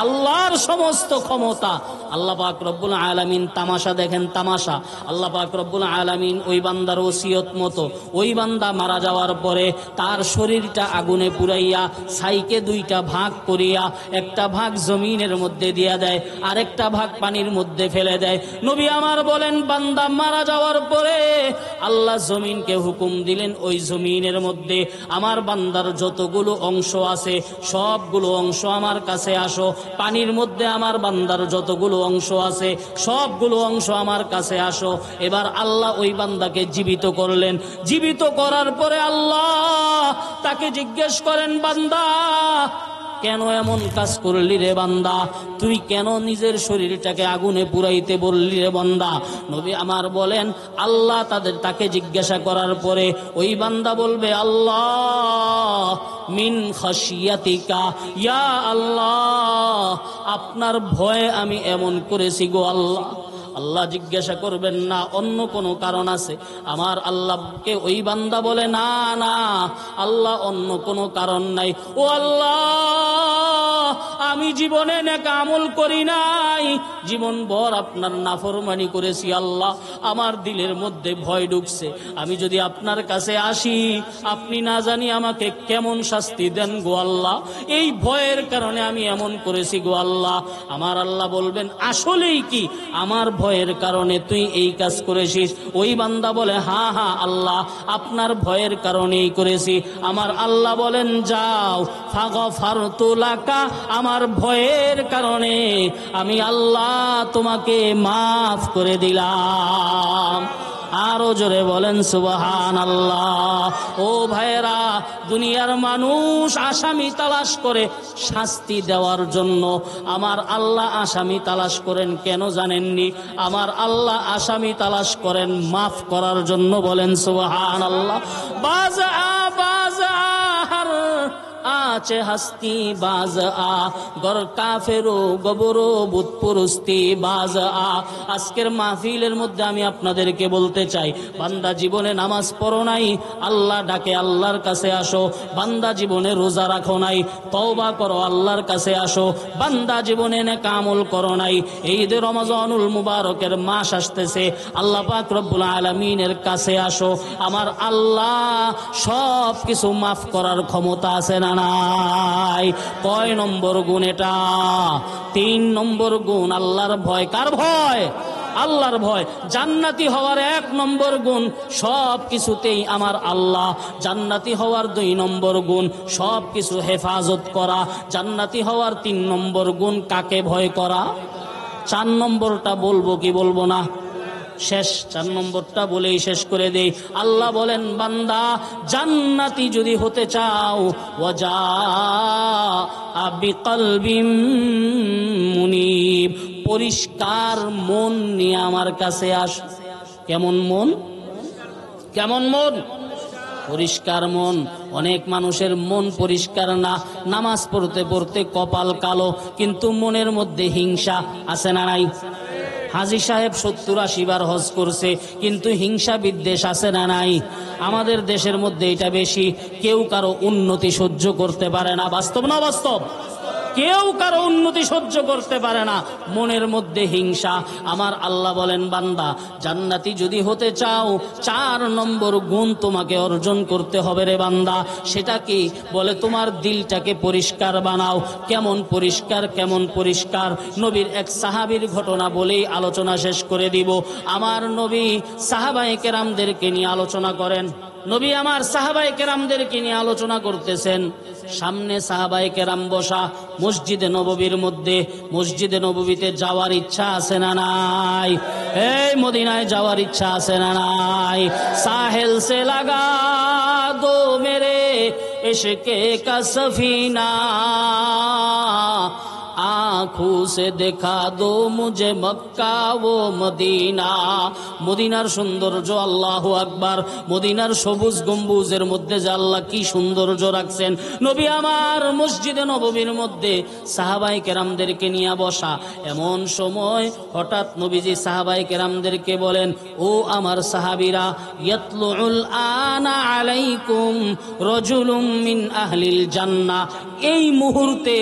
আল্লাহর সমস্ত ক্ষমতা। আল্লাহ পাক রব্বুল আলামিন তামাশা দেখেন, তামাশা। আল্লাহ পাক রব্বুল আলামিন ওই বান্দার ওসিয়ত মতো, ওই বান্দা মারা যাওয়ার পরে তার শরীরটা আগুনে পুড়াইয়া ছাইকে 2টা ভাগ করিয়া একটা ভাগ জমিনের মধ্যে দিয়া দেয়, আরেকটা ভাগ পানির মধ্যে ফেলে দেয়। নবী আমার বলেন, বান্দা মারা যাওয়ার পরে আল্লাহ জমিনকে হুকুম দিলেন, ওই জমিনের মধ্যে আমার বান্দার যতগুলো অংশ আছে সবগুলো অংশ আমার কাছে আসো। পানির মধ্যে আমার বান্দার যতগুলো অংশ আছে সবগুলো অংশ আমার কাছে আসো। এবার আল্লাহ ওই বান্দাকে জীবিত করলেন। জীবিত করার পরে আল্লাহ তাকে জিজ্ঞেস করেন, বান্দা কেন এমন কাজ করলি রে বান্দা? তুই কেন নিজের শরীরটাকে আগুনে পুরাইতে বললি রে বান্দা? নবী আমার বলেন, আল্লাহ তাকে জিজ্ঞাসা করার পরে ওই বান্দা বলবে, আল্লাহ মিন খাশিয়াতিকা, ইয়া আল্লাহ আপনার ভয়ে আমি এমন করেছি গো আল্লাহ। আল্লাহ জিজ্ঞাসা করবেন না অন্য কোনো কারণ আছে? আমার আল্লাহকে ওই বান্দা বলে, না না আল্লাহ অন্য কোনো কারণ নাই। ও আল্লাহ, আমি জীবনে নেক আমল করি নাই, জীবন ভর আপনার নাফরমানি করেছি আল্লাহ। আমার দিলের মধ্যে ভয় ঢুকছে, আমি যদি আপনার কাছে আসি আপনি না জানি আমাকে কেমন শাস্তি দেন গো আল্লাহ। এই ভয়ের কারণে আমি এমন করেছি গো আল্লাহ। আমার আল্লাহ বলবেন, আসলেই কি আমার ভয়ের কারণে তুই এই কাজ করেছিস? ওই বান্দা বলে, হ্যাঁ হ্যাঁ আল্লাহ আপনার ভয়ের কারণেই করেছি। আমার আল্লাহ বলেন, যাও ফাগফারতু লাকা, আমার ভয়ের কারণে আমি আল্লাহ তোমাকে মাফ করে দিলাম। আরো জোরে বলেন সুবহানাল্লাহ। ও ভাইরা, দুনিয়ার মানুষ আসামি তালাশ করে শাস্তি দেওয়ার জন্য, আমার আল্লাহ আসামি তালাশ করেন কেন জানেননি? আমার আল্লাহ আসামি তালাশ করেন মাফ করার জন্য। বলেন সুবহানাল্লাহ। বাজা বাজা আছে হাস্তি বাজ আ, গর কাফেরো গবরো বুতপুরুস্তি বাজ আ। আজকের মাহফিলের মধ্যে আমি আপনাদেরকে বলতে চাই, বান্দা জীবনে নামাজ পড়ো নাই, আল্লাহ ডাকে আল্লাহর কাছে আসো। বান্দা জীবনে রোজা রাখো নাই, তওবা করো আল্লাহর কাছে আসো। বান্দা জীবনে নেক আমল করো নাই, এই যে রমজানুল মুবারকের মাস আসতেছে, আল্লাহ পাক রব্বুল আলামিনের কাছে আসো। আমার আল্লাহ সব কিছু মাফ করার ক্ষমতা আছে না নাই? কয় নম্বর গুণ এটা? 3 নম্বর গুণ, আল্লাহর ভয়। কার ভয়? আল্লাহর ভয়। জান্নাতি হওয়ার 1 নম্বর গুণ, সব কিছুতেই আমার আল্লাহ। জান্নাতি হওয়ার 2 নম্বর গুণ, সব কিছু হেফাজত করা। জান্নাতি হওয়ার 3 নম্বর গুণ, কাকে ভয় করা। 4 নম্বরটা বলবো কি বলবো না? শেষ 4 নম্বরটা বলেই শেষ করে দেই। আল্লাহ বলেন, বান্দা জান্নাতি যদি হতে চাও, ওয়াজা বিকলবিম মুনিব, পরিষ্কার মন নিয়ে আমার কাছে আস। কেমন মন? কেমন মন? পরিষ্কার মন। অনেক মানুষের মন পরিষ্কার না, নামাজ পড়তে পড়তে কপাল কালো, কিন্তু মনের মধ্যে হিংসা আছে না নাই? হাজী সাহেব 70-80 বার হজ করছে, কিন্তু হিংসা বিদ্বেষ আছে না নাই? আমাদের দেশের মধ্যে এটা বেশি। কেউ কারো উন্নতি সহ্য করতে পারে না। বাস্তব না বাস্তব? কেউ কারো উন্নতি সহ্য করতে পারে না, মনের মধ্যে হিংসা। আমার আল্লাহ বলেন, বান্দা জান্নাতি যদি হতে চাও, 4 নম্বর গুণ তোমাকে অর্জন করতে হবে রে বান্দা। সেটা কি? বলে, তোমার দিলটাকে পরিষ্কার বানাও। কেমন পরিষ্কার? কেমন পরিষ্কার? নবীর এক সাহাবীর ঘটনা বলেই আলোচনা শেষ করে দিব। আমার নবী সাহাবায়ে কেরামদেরকে নিয়ে আলোচনা করেন। নবী আমার সাহাবায়ে কেরামদেরকে নিয়ে আলোচনা করতেছেন। সামনে সাহাবায়ে কেরাম বসা, মসজিদে নববীর মধ্যে। মসজিদে নববীতে যাওয়ার ইচ্ছা আছে না নাই? এই মদিনায় যাওয়ার ইচ্ছা আছে না নাই? সাহেল সে লাগা দো মেরে ইশকে কা সফিনা, आँखों से देखा दो मुझे मक्का वो মদিনা। মদিনার সৌন্দর্য, আল্লাহু আকবার। মদিনার সবুজ গম্বুজের মধ্যে যে আল্লাহ কি সৌন্দর্য রাখছেন। নবী আমার মসজিদে নববীর মধ্যে সাহাবায়ে কেরামদেরকে নিয়ে বসা। এমন সময় হঠাৎ নবীজি সাহাবায়ে কেরামদেরকে বলেন, ও আমার সাহাবীরা, ইয়াতলুল আনা আলাইকুম রাজুলুম মিন আহলিল জান্নাহ, এই মুহূর্তে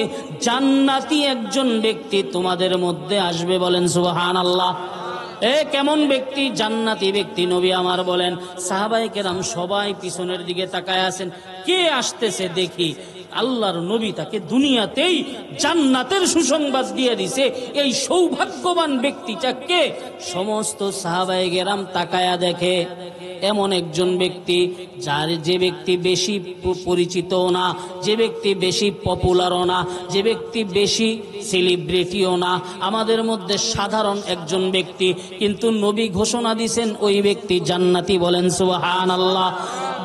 জান্নাতি একজন ব্যক্তি তোমাদের মধ্যে আসবে। বলেন সুবহানাল্লাহ। কেমন ব্যক্তি? জান্নাতি ব্যক্তি। নবী আমার বলেন, সাহাবায়ে কেরাম সবাই পিছনের দিকে তাকায় আছেন, কে আসতেছে দেখি। আল্লাহর নবী তাকে দুনিয়াতেই জান্নাতের সুসংবাদ দিয়ে দিছে। এই সৌভাগ্যবান ব্যক্তিটা কে? সমস্ত সাহাবায়ে কেরাম তাকায়া দেখে, এমন একজন ব্যক্তি, যার যে ব্যক্তি বেশি পরিচিত না, যে ব্যক্তি বেশি পপুলারও না, যে ব্যক্তি বেশি সেলিব্রিটিও না, আমাদের মধ্যে সাধারণ একজন ব্যক্তি, কিন্তু নবী ঘোষণা দিয়েছেন ওই ব্যক্তি জান্নাতি। বলেন সুবহানাল্লাহ।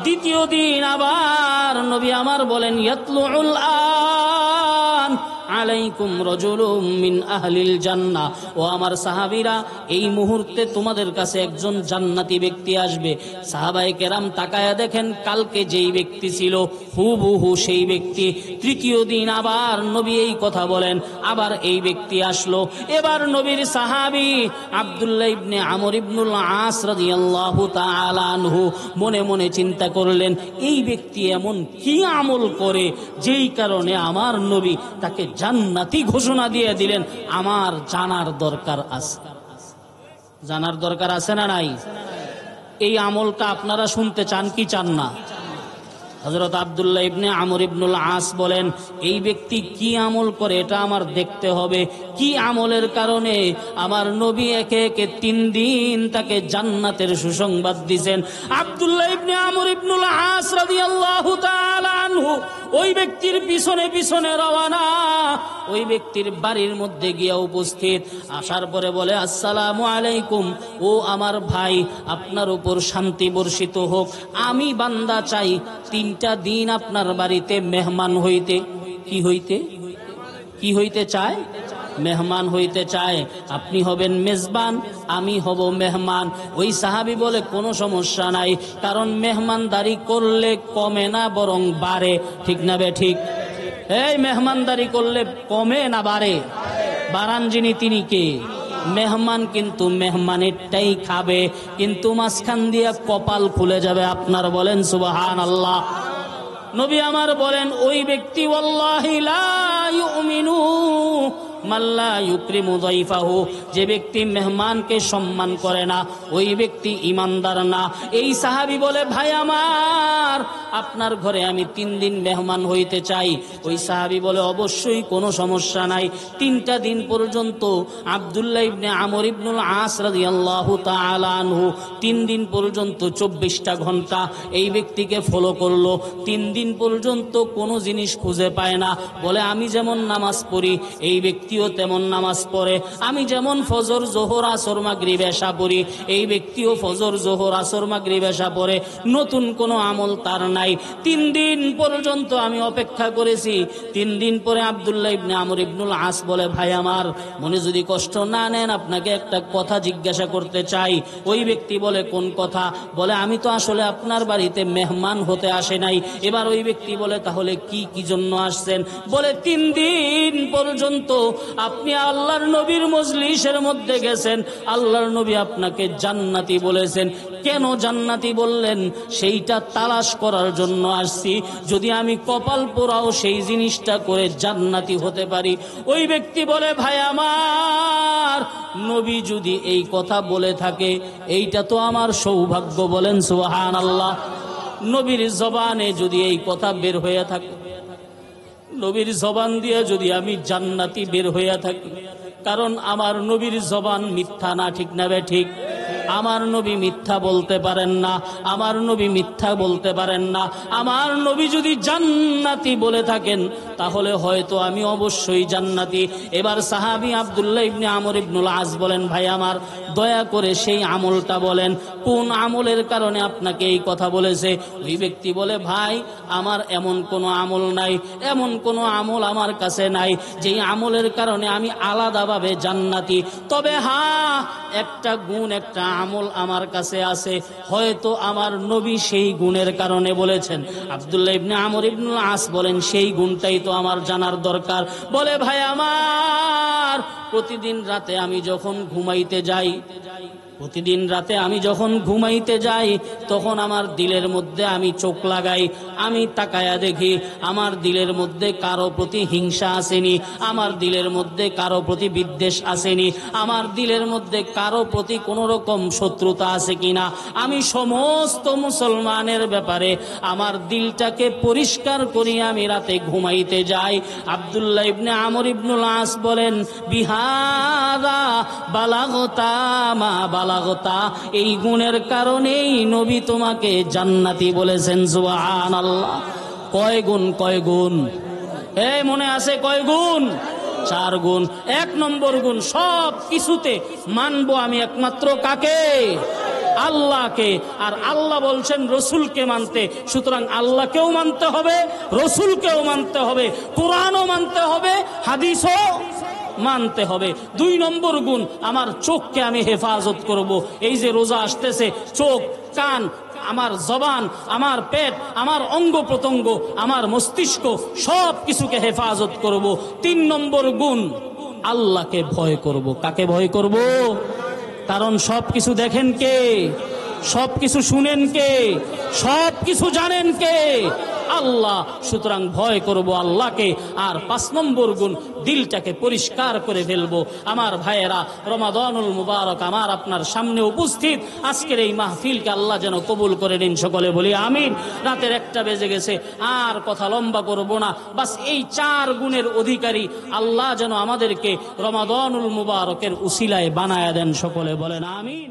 দ্বিতীয় দিন আবার নবী আমার বলেন, ইয়াতলুল আলাইকুম রাজুলুম মিন আহলিল জান্নাহ, ও আমার সাহাবীরা, এই মুহূর্তে তোমাদের কাছে একজন জান্নাতি ব্যক্তি আসবে। সাহাবায়ে কেরাম তাকায়া দেখেন কালকে যেই ব্যক্তি ছিল হুবহু সেই ব্যক্তি। তৃতীয় দিন আবার নবী এই কথা বলেন, আবার এই ব্যক্তি আসলো। এবার নবীর সাহাবী আব্দুল্লাহ ইবনে আমর ইবনুল আস রাদিয়াল্লাহু তাআলা আনহু মনে মনে চিন্তা করলেন, এই ব্যক্তি এমন কি আমল করে যেই কারণে আমার নবী তাকে জান্নাতি ঘোষণা দিয়ে দিলেন। আমার জানার দরকার আছে। জানার দরকার আছে না নাই? এই আমলটা আপনারা শুনতে চান কি চান না? হযরত আব্দুল্লাহ ইবনে আমর ইবনুল আস বলেন, এই ব্যক্তি কি আমল করে এটা আমার দেখতে হবে। কি আমলের কারণে আমার নবী একে একে 3 দিন তাকে জান্নাতের সুসংবাদ দিয়েছেন। আব্দুল্লাহ ইবনে আমর ইবনুল আস রাদিয়াল্লাহু তাআলা আনহু ওই ব্যক্তির পিছনে পিছনে রওনা। ওই ব্যক্তির বাড়ির মধ্যে গিয়ে উপস্থিত, আসার পরে বলে, আসসালামু আলাইকুম, ও আমার ভাই, আপনার উপর শান্তি বর্ষিত হোক। আমি বান্দা চাই 3টা দিন আপনার বাড়িতে মেহমান হইতে। কি হইতে চায়? মেহমান হইতে চায়। আপনি হবেন মেজবান, আমি হব মেহমান। ওই সাহাবী বলে, কোনো সমস্যা নাই, কারণ মেহমানদারি করলে কমে না বরং বাড়ে। ঠিক না বে ঠিক? এই মেহমানদারি করলে কমে না বাড়ে? বাড়ান যিনি তিনি কে? মেহমান কিন্তু মেহমানেরটাই খাবে, কিন্তু মাঝখান দিয়া কপাল খুলে যাবে আপনার। বলেন সুবহানাল্লাহ। নবী আমার বলেন, ওই ব্যক্তি ওয়াল্লাহি লা ইউমিনু মাল্লা ইউকরিমু যায়ফাহু, যে ব্যক্তি মেহমানকে সম্মান করে না ওই ব্যক্তি ঈমানদার না। এই সাহাবী বলে, ভাই আমার, আপনার ঘরে আমি 3 দিন মেহমান হইতে চাই। ওই সাহাবী বলে, অবশ্যই, কোনো সমস্যা নাই। 3টা দিন পর্যন্ত আব্দুল্লাহ ইবনে আমর ইবনুল আস রাদিয়াল্লাহু তাআলা আনহু 3 দিন পর্যন্ত 24টা ঘন্টা এই ব্যক্তিকে ফলো করলো। 3 দিন পর্যন্ত কোনো জিনিস খুঁজে পায় না। বলে, আমি যেমন নামাজ পড়ি এই ব্যক্তিও তেমন নামাজ পড়ে, আমি যেমন ফজর জোহর আসর মাগরিব এশা পড়ি এই ব্যক্তিও ফজর জোহর আসর মাগরিব এশা পড়ে, নতুন কোনো আমল তার নাই। 3 দিন পর্যন্ত আমি অপেক্ষা করেছি। 3 দিন পরে আব্দুল্লাহ ইবনে আমর ইবনুল আস বলে, ভাই আমার, মনে যদি কষ্ট না নেন আপনাকে একটা কথা জিজ্ঞাসা করতে চাই। ওই ব্যক্তি বলে, কোন কথা? বলে, আমি তো আসলে আপনার বাড়িতে মেহমান হতে আসে নাই। এবার ওই ব্যক্তি বলে, তাহলে কি জন্য আসছেন? বলে, 3 দিন পর্যন্ত আপনি আল্লাহর নবীর মজলিসের মধ্যে গেছেন, আল্লাহর নবী আপনাকে জান্নাতি বলেছেন। কেন জান্নাতি বললেন সেইটা তালাশ করার জন্য আসছি। যদি আমি কপাল পোড়াও সেই জিনিসটা করে জান্নাতি হতে পারি। ওই ব্যক্তি বলে, ভাই আমার, নবী যদি এই কথা বলে থাকে এইটা তো আমার সৌভাগ্য। বলেন সুবহানাল্লাহ। নবীর জবানে যদি এই কথা বের হয়ে থাকে, নবীর জবান দিয়ে যদি আমি জান্নাতি বের হইয়া থাকি, কারণ আমার নবীর জবান মিথ্যা না। ঠিক না বে ঠিক? আমার নবী মিথ্যা বলতে পারেন না, আমার নবী মিথ্যা বলতে পারেন না। আমার নবী যদি জান্নাতি বলে থাকেন তাহলে হয়তো আমি অবশ্যই জান্নাতি। এবার সাহাবী আব্দুল্লাহ ইবনে আমর ইবনুল আস বলেন, ভাই আমার, দয়া করে সেই আমলটা বলেন, কোন আমলের কারণে আপনাকে এই কথা বলেছে? ওই ব্যক্তি বলে, ভাই আমার এমন কোনো আমল নাই, এমন কোনো আমল আমার কাছে নাই যেই আমলের কারণে আমি আলাদাভাবে জান্নাতি। তবে হ্যাঁ, একটা গুণ, একটা আমল আমার কাছে আছে, হয়তো আমার নবী সেই গুণের কারণে বলেছেন। আব্দুল্লাহ ইবনে আমর ইবনুল আস বলেন, সেই গুণটাই তো আমার জানার দরকার। বলে, ভাই আমার, প্রতিদিন রাতে আমি যখন ঘুমাইতে যাই, প্রতিদিন রাতে আমি যখন ঘুমাইতে যাই তখন আমার দিলের মধ্যে আমি চোখ লাগাই, আমি তাকায়া দেখি আমার দিলের মধ্যে কারো প্রতি হিংসা আসেনি, আমার দিলের মধ্যে কারো প্রতি বিদ্বেষ আসেনি, আমার দিলের মধ্যে কারো প্রতি কোনো রকম শত্রুতা আছে কিনা। আমি সমস্ত মুসলমানের ব্যাপারে আমার দিলটাকে পরিষ্কার করি আমি রাতে ঘুমাইতে যাই। আব্দুল্লাহ ইবনে আমর ইবনুল আস বলেন, বিহাদা বালাগতা মা বালাগতা, এই গুণের কারণেই নবী তোমাকে জান্নাতি বলেছেন। সুবহানাল্লাহ। কয় গুণ? কয় গুণ? এই মনে আছে কয় গুণ? 4 গুণ। 1 নম্বর গুণ, সব কিছুতে মানবো আমি একমাত্র কাকে? আল্লাহকে, আর আল্লাহ বলছেন রসুলকে মানতে। সুতরাং আল্লাহকেও মানতে হবে, রসুলকেও মানতে হবে, কোরআনও মানতে হবে, হাদিসও মানতে হবে। 2 নম্বর গুণ, আমার চোখকে আমি হেফাজত করব। এই যে রোজা আসতেছে, চোখ, কান, আমার জবান, আমার পেট, আমার অঙ্গ প্রত্যঙ্গ, আমার মস্তিষ্ক, সব কিছুকে হেফাজত করব। 3 নম্বর গুণ, আল্লাহকে ভয় করব। কাকে ভয় করব? কারণ সব কিছু দেখেন কে? সব কিছু শুনেন কে? সব কিছু জানেন কে? আল্লাহ। সুতরাং ভয় করব আল্লাহকে। আর 5 নম্বর গুণ, দিলটাকে পরিষ্কার করে ফেলবো। আমার ভাইয়েরা, রমাদানুল মুবারক আমার আপনার সামনে উপস্থিত। আজকের এই মাহফিলকে আল্লাহ যেন কবুল করে নিন, সকলে বলি আমিন। রাতের 1টা বেজে গেছে, আর কথা লম্বা করব না। বাস এই 4 গুণের অধিকারী আল্লাহ যেন আমাদেরকে রমাদানুল মুবারকের উসিলায় বানায়া দেন, সকলে বলেন আমিন।